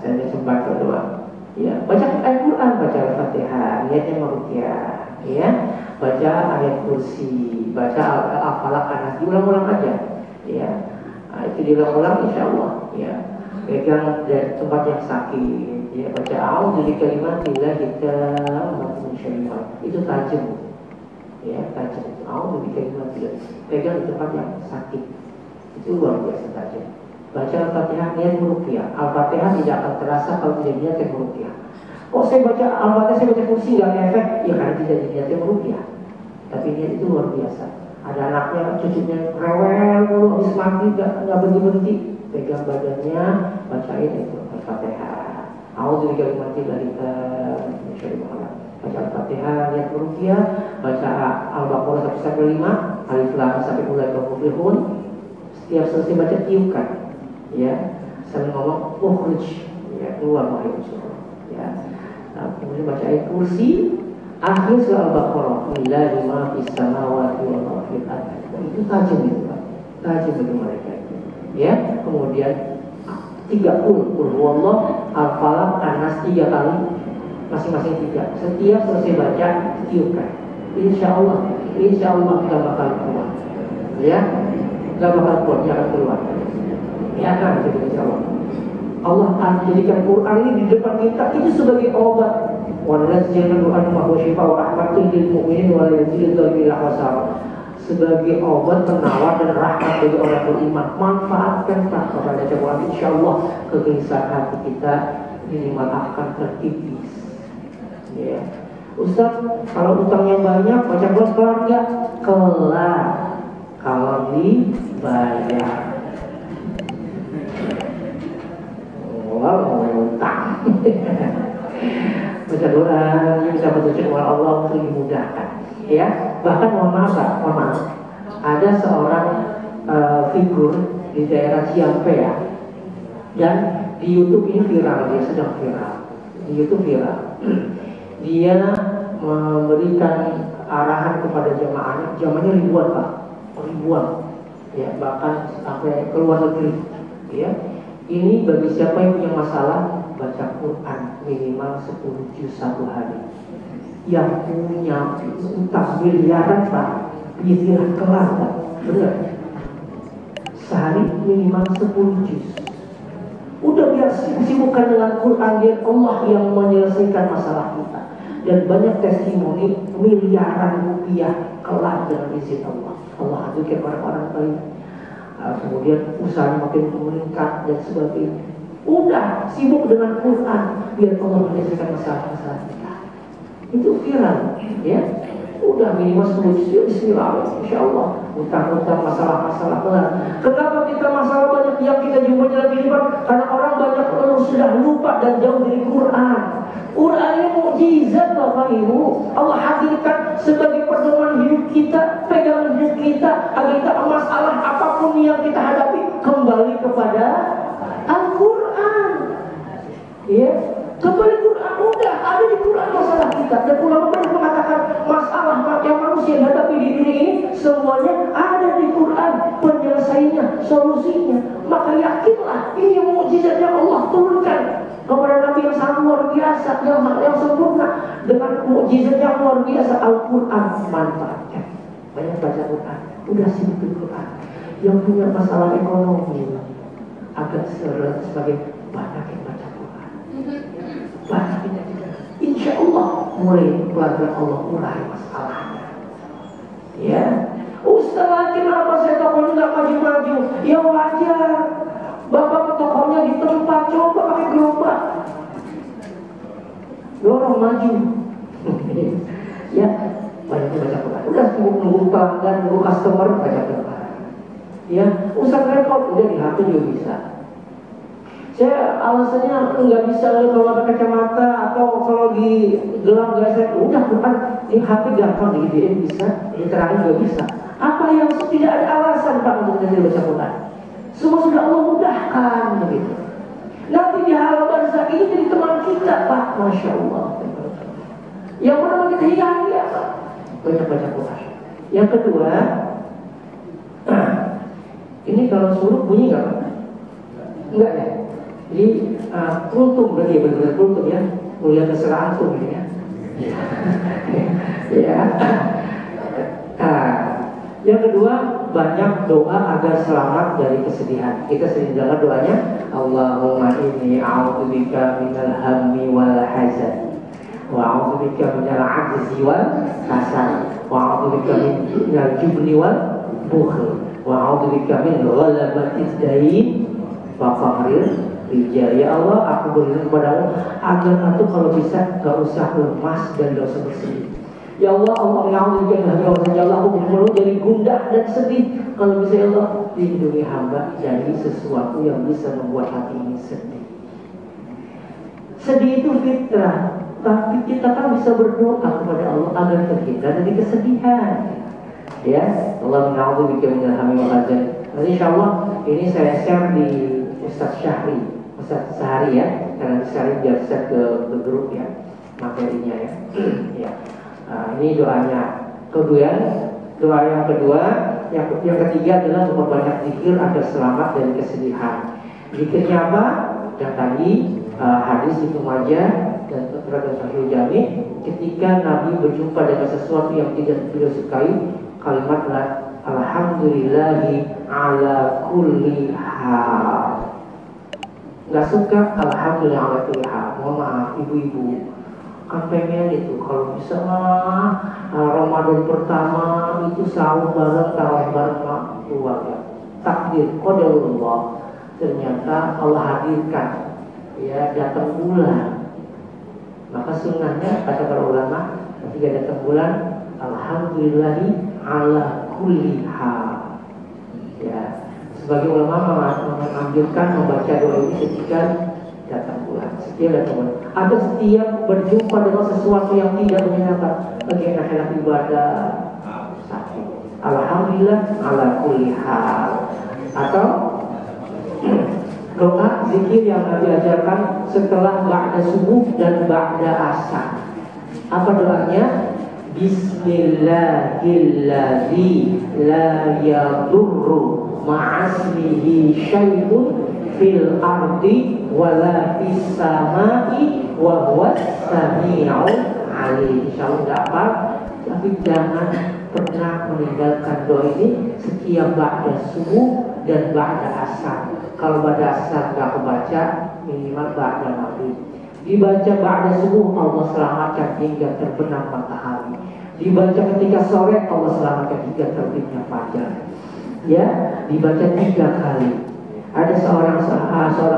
saya sempat doang. Ya, baca ayat Quran, baca Al-Fatihah, niatnya meruqyah. Ya, baca ayat kursi, baca Al-Falaq, An-Nas, diulang-ulang aja. Ya, itu diulang-ulang, insya Allah. Ya, pegang dari tempat yang sakit. Ya, baca a'udzu bikalimatillahi tammati min syarri ma khalaq. Itu tajam. Ya, tajam. A'udzu bikalimatillahi. Pegang di tempat yang sakit. Itu luar biasa tajam. Baca Al-Fatihah, niat meruqyah. Al-Fatihah tidak akan terasa kalau tidak niat meruqyah. Kok saya baca Al-Fatihah, saya baca kursi nggak efek? Ya karena tidak niatnya meruqyah. Tapi niat itu luar biasa. Ada anaknya, cucunya rewel mulu, habis mati nggak berhenti. Pegang badannya, bacain itu Al-Fatihah. A'udzu bikalimatillahi tammati min syarri ma khalaq. Baca Al-Fatihah, niat meruqyah. Baca Al-Baqarah 1-5, Alif Lam sampai mulai Muflihun. Setiap selesai baca tiupkan. Ya, sambil ngomong ukhruj, ya, keluar wahai Rasulullah. Ya, kemudian baca ayat kursi, akhir surah Al-Baqarah, lillahi ma fis samawati wa ma fil ardh. Itu tajam itu, Pak. Tajam bagi mereka itu. Ya, kemudian 30 qul huwallah, Al-Falaq, An-Nas 3 kali, masing-masing 3. Setiap selesai baca tiupkan. Insya Allah nggak bakal keluar. Ya, nggak bakal keluar, dia akan keluar. Ya kan, insya Allah. Allah akan jadikan Quran ini di depan kita itu sebagai obat. Wa nunazzilu minal Qur'ani ma huwa shifaa'un wa rahmatun lil mu'minin wa la yazidu dzalimin illa khasara. sebagai obat penawar dan rahmat bagi orang beriman. Manfaatkan Pak kepada jemaah, insya Allah kegelisahan hati kita minimal akan terkikis. Ya, Ustaz, kalau utangnya banyak baca Quran kelar nggak? Kelar kalau dibayar. Mau utang. Baca Quran, bisa berdoa kepada Allah untuk dimudahkan. Ya, bahkan mohon maaf, ada seorang figur di daerah Ciampea ya, dan di YouTube ini viral, dia sedang viral. Di YouTube viral. Dia memberikan arahan kepada jamaahnya ribuan Pak, ribuan, ya bahkan sampai ke luar negeri. Ya, ini bagi siapa yang punya masalah baca Quran minimal 10 juz satu hari. Yang punya utang miliaran Pak, biarlah kelar Pak, benar. Sehari minimal 10 juz. Udah biar sibukkan dengan Quran, dia Allah yang menyelesaikan masalah kita. Dan banyak testimoni miliaran rupiah kelar dengan izin Allah. Allah hadirkan orang-orang baik. Kemudian usahanya makin meningkat dan sebagainya. Udah sibuk dengan Quran, biar Allah menyelesaikan masalah-masalah kita. Itu viral, ya. Udah minimal 10 juz, bismillah, insya Allah. Utang-utang, masalah-masalah kelar. Kenapa kita masalah banyak yang kita jumpai lebih lipat? Karena orang banyak sudah lupa dan jauh dari Quran. Quran ini mukjizat Bapak Ibu. Allah hadirkan sebagai pedoman hidup kita, pegangan hidup kita, agar kita masalah apapun yang kita hadapi kembali kepada Al-Quran. Ya, kembali Quran, udah ada di Quran masalah kita. Dan ulama banyak mengatakan masalah yang manusia hadapi di dunia ini semuanya ada di Quran, penyelesaiannya, solusinya. Maka yakinlah ini mukjizat yang Allah turunkan kepada Nabi yang sangat luar biasa, yang sempurna, dengan mukjizat yang luar biasa. Al-Quran manfaatkan. Banyak baca Quran, udah sibuk di Quran. Yang punya masalah ekonomi agak seret sebagai banyak yang baca Quran. Banyak yang baca Quran. Insya Allah mulai pelan-pelan Allah urai masalahnya. Ya, Ustaz, kenapa saya tokonya nggak maju-maju? Ya wajar. Bapak tokonya di tempat, coba pakai gerobak, dorong maju. Ya, banyak yang baca Quran. Udah nunggu pelanggan, nunggu customer baca Quran. Ya, Ustaz repot, udah di HP juga bisa. Saya alasannya nggak bisa kalau pakai kacamata atau kalau di gelap nggak saya, udah bukan di HP gampang, digedein bisa, diterangin juga bisa. Apa yang tidak ada alasan Pak untuk jadi baca Quran? Semua sudah Allah mudahkan begitu. Nanti di hal barzakh ini jadi teman kita Pak, masya Allah. Yang pertama kita hilang Pak, banyak baca Quran. Yang kedua, ini kalau suruh bunyi nggak Pak? Enggak ya. Jadi kultum berarti benar-benar kultum ya, mulia terserah antum ya. Ya. Yang kedua, banyak doa agar selamat dari kesedihan. Kita sering dengar doanya, Allahumma inni a'udzubika minal hammi wal hazan, wa a'udzubika minal ajzi wal kasal, wa a'udzubika minal jubni wal bukhl, wa a'udzubika min ghalabatid dain wa qahrir rijal. Ya Allah, aku berlindung kepadamu agar aku kalau bisa gak usah lemas dan gak usah bersedih. Ya Allah, ya Allah, aku berlindung dari gundah dan sedih. Kalau bisa ya Allah, lindungi hamba dari sesuatu yang bisa membuat hati ini sedih. Sedih itu fitrah, tapi kita kan bisa berdoa kepada Allah agar terhindar dari kesedihan. Ya, Allah mena'udzubika minal hammi wal hazan. Nanti insyaallah ini saya share di Ustaz Syahri, Ustaz Sehari ya, karena Sehari biar share ke grup ya materinya ya. Ya. Ini doanya. Kemudian doa yang kedua, yang ketiga adalah memperbanyak zikir agar selamat dari kesedihan. Zikirnya apa? Yang tadi hadis itu Majah dan terdapat Sahih Jami, ketika Nabi berjumpa dengan sesuatu yang tidak beliau sukai, kalimat alhamdulillahi ala kulli hal. Nggak suka alhamdulillah ala kulli hal. Mohon maaf ibu-ibu, pengen itu kalau bisa Ramadan pertama itu sahur bareng, tarawih bareng sama keluarga. Takdir qadarullah, ternyata Allah hadirkan ya datang bulan. Maka sunnahnya kata para ulama ketika datang bulan, alhamdulillahi ala kulli hal. Ya, sebagai ulama menganjurkan membaca doa ini ketika datang bulan. Setiap datang bulan. Atau setiap berjumpa dengan sesuatu yang tidak menyenangkan, bagi enak-enak ibadah sakit. Alhamdulillah ala kulli hal. Atau doa zikir yang Nabi ajarkan setelah ba'da subuh dan ba'da asar. Apa doanya? Bismillahilladzi la yadurru ma'asmihi syai'un fil ardi wala fis samai wa huwas sami'ul alim. Insyaallah dapat, tapi jangan pernah meninggalkan doa ini setiap ba'da subuh dan ba'da asar. Kalau ba'da asar nggak kebaca, minimal ba'da maghrib. Dibaca ba'da subuh, Allah selamatkan hingga terbenam matahari. Dibaca ketika sore, Allah selamatkan hingga terbitnya fajar. Ya, dibaca 3 kali. Ada seorang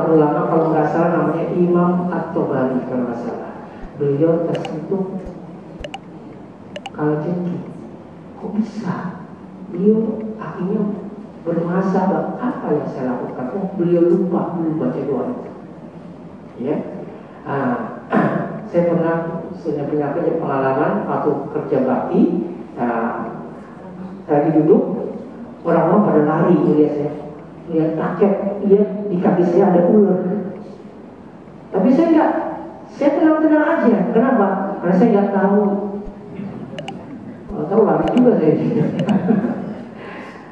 ulama, kalau nggak salah namanya Imam At-Tabari kalau nggak salah. Beliau tersentuh kalau jengki. Kok bisa? Beliau akhirnya bermasalah, apa yang saya lakukan? Oh, beliau lupa belum baca doa itu. Ya, saya punya pengalaman waktu kerja bakti. Lagi duduk, orang-orang pada lari melihat saya. Lihat kaget, lihat di kaki saya ada ular. Tapi saya enggak, saya tenang-tenang aja. Kenapa? Karena saya enggak tahu. Tahu lari juga saya.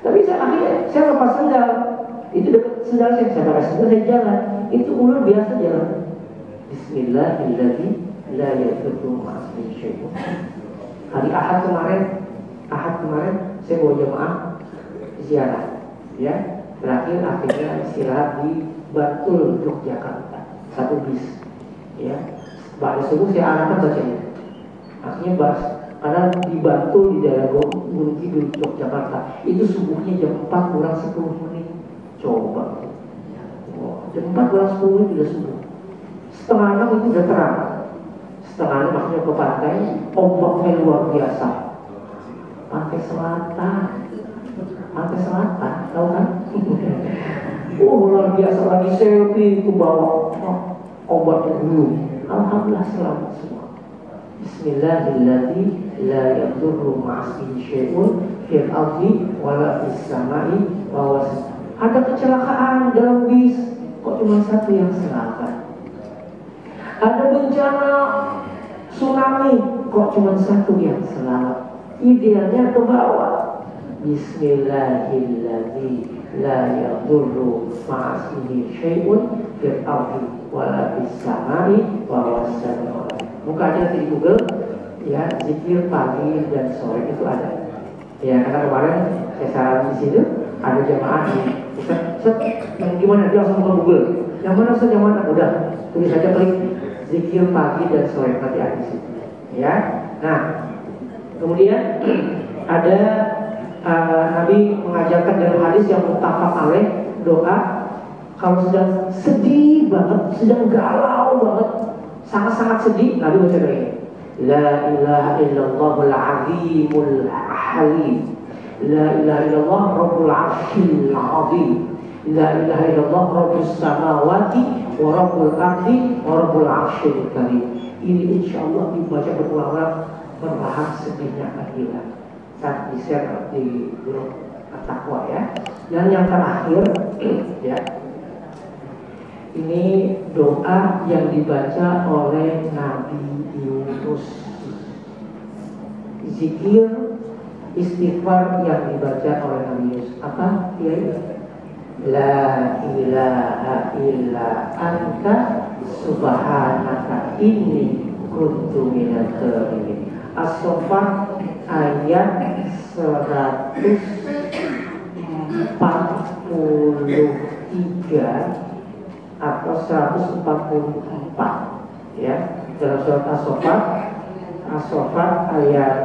Tapi saya lepas sendal. Itu dekat sendal saya pakai sendal, saya jalan. Itu ular biasa jalan. Bismillahirrahmanirrahim. La yadurru ma'asmihi syai'un. Hari Ahad kemarin saya bawa jemaah ziarah. Ya. Terakhir akhirnya istirahat di Bantul, Yogyakarta, 1 bis. Ya, pada subuh saya arahkan bacanya. Akhirnya karena di Bantul di daerah Gunung Kidul, Yogyakarta, itu subuhnya jam 4 kurang 10 menit. Coba, jam 4 kurang 10 menit sudah subuh. Setengah 6 itu sudah terang. Setengah 6 maksudnya ke pantai, ombaknya luar biasa. Pantai selatan, tahu kan? Luar biasa, lagi selfie ke bawah obatnya dulu. Alhamdulillah selamat semua. Bismillahirrahmanirrahim. La yadurru ma'asmihi syai'un fil ardi wala fis samai wa huwas. Ada kecelakaan dalam bis, kok cuma 1 yang selamat? Ada bencana tsunami, kok cuma 1 yang selamat? Idealnya ke bawah. Bismillahirrahmanirrahim. La yadurru ma'asmihi syai'un fil ardi wala fis samai wa huwas samiul alim. Buka aja di Google ya, zikir pagi dan sore itu ada. Ya, karena kemarin saya saran di situ ada jamaah di Ustaz, yang gimana? Dia langsung buka Google. Yang mana Ustaz, yang mana? Udah, tulis saja, klik zikir pagi dan sore, nanti ada di situ. Ya. Nah, kemudian ada Nabi mengajarkan dalam hadis yang muttafaq alaih, doa kalau sedang sedih banget, sedang galau banget, sangat-sangat sedih, Nabi baca doa ini. La ilaha illallahul azimul halim. La ilaha illallah rabbul arsyil azim. La ilaha illallah rabbus samawati wa rabbul ardi wa rabbul arsyil karim. Ini insyaallah dibaca berulang-ulang, perlahan sedihnya akan hilang. Saat di-share di grup At-Taqwa ya. Dan yang terakhir ya, ini doa yang dibaca oleh Nabi Yunus. Zikir istighfar yang dibaca oleh Nabi Yunus. Apa dia? La ilaha illa anta subhanaka inni kuntu minadz dzalimin. As-Saffat ayat 143 atau 144 ya. dalam surat As-Saffat ayat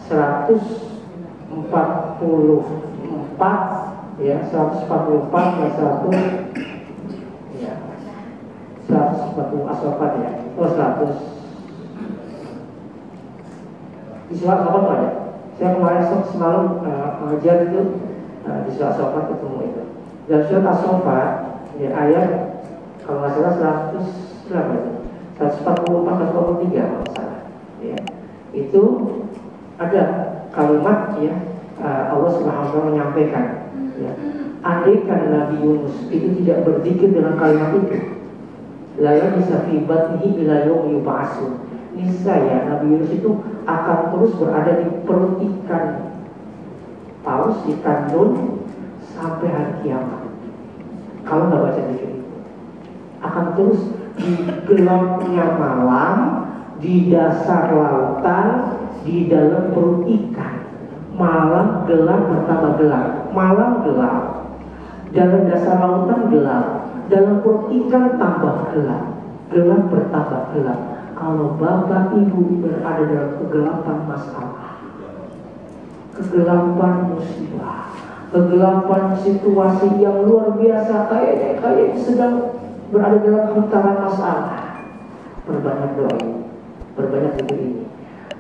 144 ya, 144 dan 100 ya, 140 As-Saffat ya, 100 di surat As-Saffat ada. Saya kemarin semalam mengajar itu di surat As-Saffat ketemu itu. Dalam surat As-Saffat ya, ayat kalau nggak salah 144 atau 143 kalau salah ya, itu ada kalimat ya, Allah Subhanahu wa taala menyampaikan ya, andaikan Nabi Yunus itu tidak berzikir dengan kalimat itu, la bisa fi batnihi ila yaumi yub'atsun, niscaya Nabi Yunus itu akan terus berada di perut ikan paus, ikan nun sampai hari kiamat. Kalau nggak baca zikir itu, akan terus di gelapnya malam, di dasar lautan, di dalam perut ikan. Malam gelap bertambah gelap, malam gelap, dalam dasar lautan gelap, dalam perut ikan tambah gelap, gelap bertambah gelap. Kalau bapak ibu berada dalam kegelapan masalah, kegelapan musibah, kegelapan situasi yang luar biasa, kayak sedang berada dalam putaran masalah, berbanyak doa ini, berbanyak zikir ini.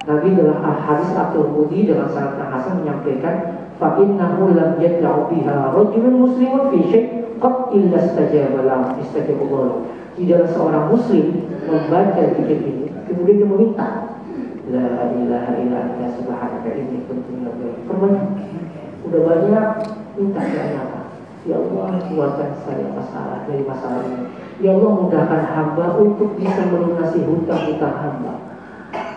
Nabi dalam hadis At-Tirmidzi dengan sanad yang hasan menyampaikan, fa innahu lam yad'u biha rajulun muslimun fi syai' qad illa istajaba lahu. Tidaklah seorang muslim membaca zikir ini kemudian dia meminta, la ilaha illa anta subhanaka inni kuntu minadz dzalimin. Perbanyak, udah banyak minta apa? Ya Allah, keluarkan saya masalah dari masalah ini. Ya Allah, mudahkan hamba untuk bisa melunasi hutang-hutang hamba.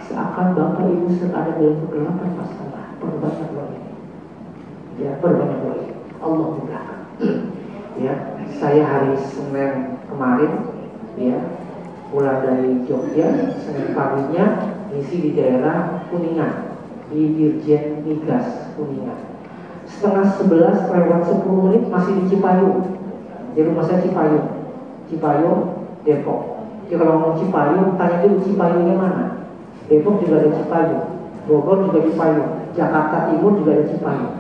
Seakan bapak ibu ada dalam kegelapan masalah, perbanyak doa ini. Ya, perbanyak doa ini. Allah mudahkan. Ya, saya hari Senin kemarin, ya, pulang dari Jogja, Senin paginya ngisi di daerah Kuningan, di Dirjen Migas Kuningan. Setengah 11 lewat 10 menit masih di Cipayung. Di rumah saya Cipayung, Depok. Jadi kalau ngomong Cipayung, tanya dulu Cipayungnya mana. Depok juga ada Cipayung, Bogor juga Cipayung, Jakarta Timur juga ada Cipayung.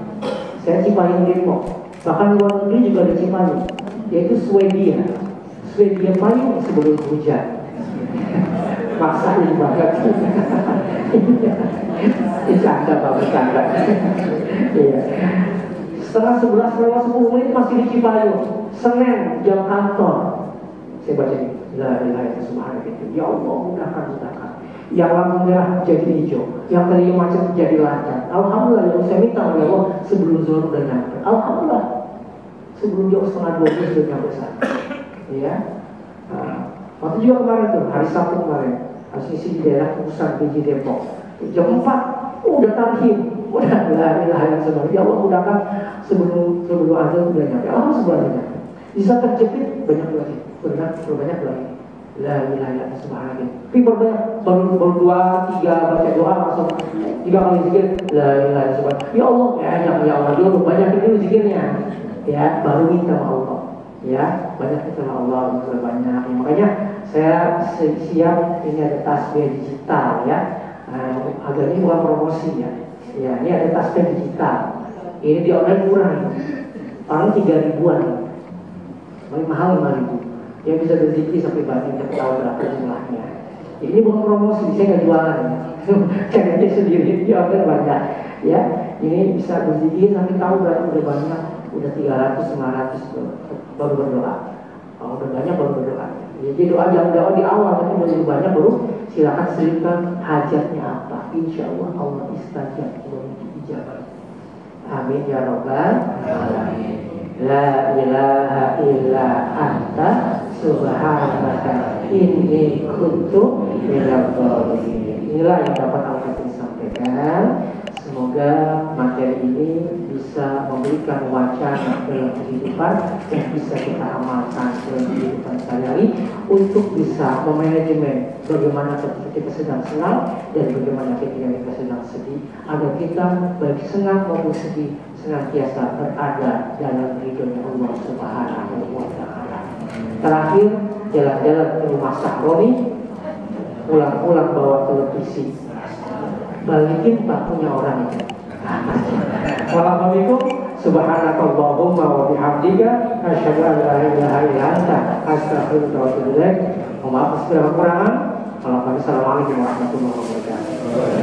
Saya Cipayung Depok. Bahkan luar negeri juga ada Cipayung, yaitu Swedia payung sebelum hujan. Maksa ini banget. Bercanda Pak, bercanda. Iya. Setengah 11 lewat 10 menit masih di Cipayung. Senin jam kantor. Saya baca ini, la ilaha illallah subhanallah. Ya Allah, mudahkan. Yang lampu merah jadi hijau, yang tadi macet jadi lancar. Alhamdulillah, yang saya minta oleh Allah sebelum zuhur udah nyampe. Alhamdulillah, sebelum jam setengah 12 sudah nyampe sana. Ya, waktu juga kemarin tuh, hari Sabtu kemarin, harus isi di daerah pusat PJ Depok. Jam 4, udah tarhim, udah la ilaha illallah. Ya Allah, mudahkan sebelum azan udah nyampe. Alhamdulillah. Bisa terjepit banyak lagi, banyak lagi. La ilaha illallah subhanallah. Tapi baru 2-3 baca doa langsung 3 kali zikir la ilaha illallah. Ya Allah, ya Allah, dulu banyak dulu zikirnya. Ya, baru minta sama Allah. Ya, banyak minta sama Allah, banyak. Ya, makanya saya siap ini ada tasbih digital ya. Agak ini bukan promosi ya. Ya, ini ada tasbih digital. Ini di online murah nih. Paling 3 ribuan. Paling mahal 5 ribu. Yang bisa berzikir sampai banyak tahu berapa jumlahnya. Ini bukan promosi, saya nggak jualan ya. Kayaknya sendiri dia kan banyak. Ya, ini bisa berzikir sampai tahu berapa udah banyak, udah 300, 500 baru berdoa. Kalau udah banyak baru berdoa. Jadi jangan doa di awal, tapi udah banyak baru silakan selipkan hajatnya apa. Insya Allah Allah istajab ijabah. Amin ya rabbal alamin. La ilaha illa anta subhanaka inni kuntu minadz dzalimin. Inilah yang dapat Al-Fatihah sampaikan. Semoga materi ini bisa memberikan wacana dalam kehidupan yang bisa kita amalkan dalam kehidupan sehari-hari untuk bisa memanajemen bagaimana ketika kita sedang senang dan bagaimana ketika kita sedang sedih, agar kita baik senang maupun sedih senantiasa berada dalam ridhonya Allah Subhanahu wa Ta'ala. Terakhir, jalan-jalan ke rumah Sahroni pulang-pulang bawa televisi, balikin punya orang itu. Assalamualaikum, subhanakallahumma wa bihamdika, asyhadu an la ilaha illa anta, astaghfiruka wa atubu ilaik. Maaf segala kekurangan. Assalamualaikum warahmatullahi wabarakatuh.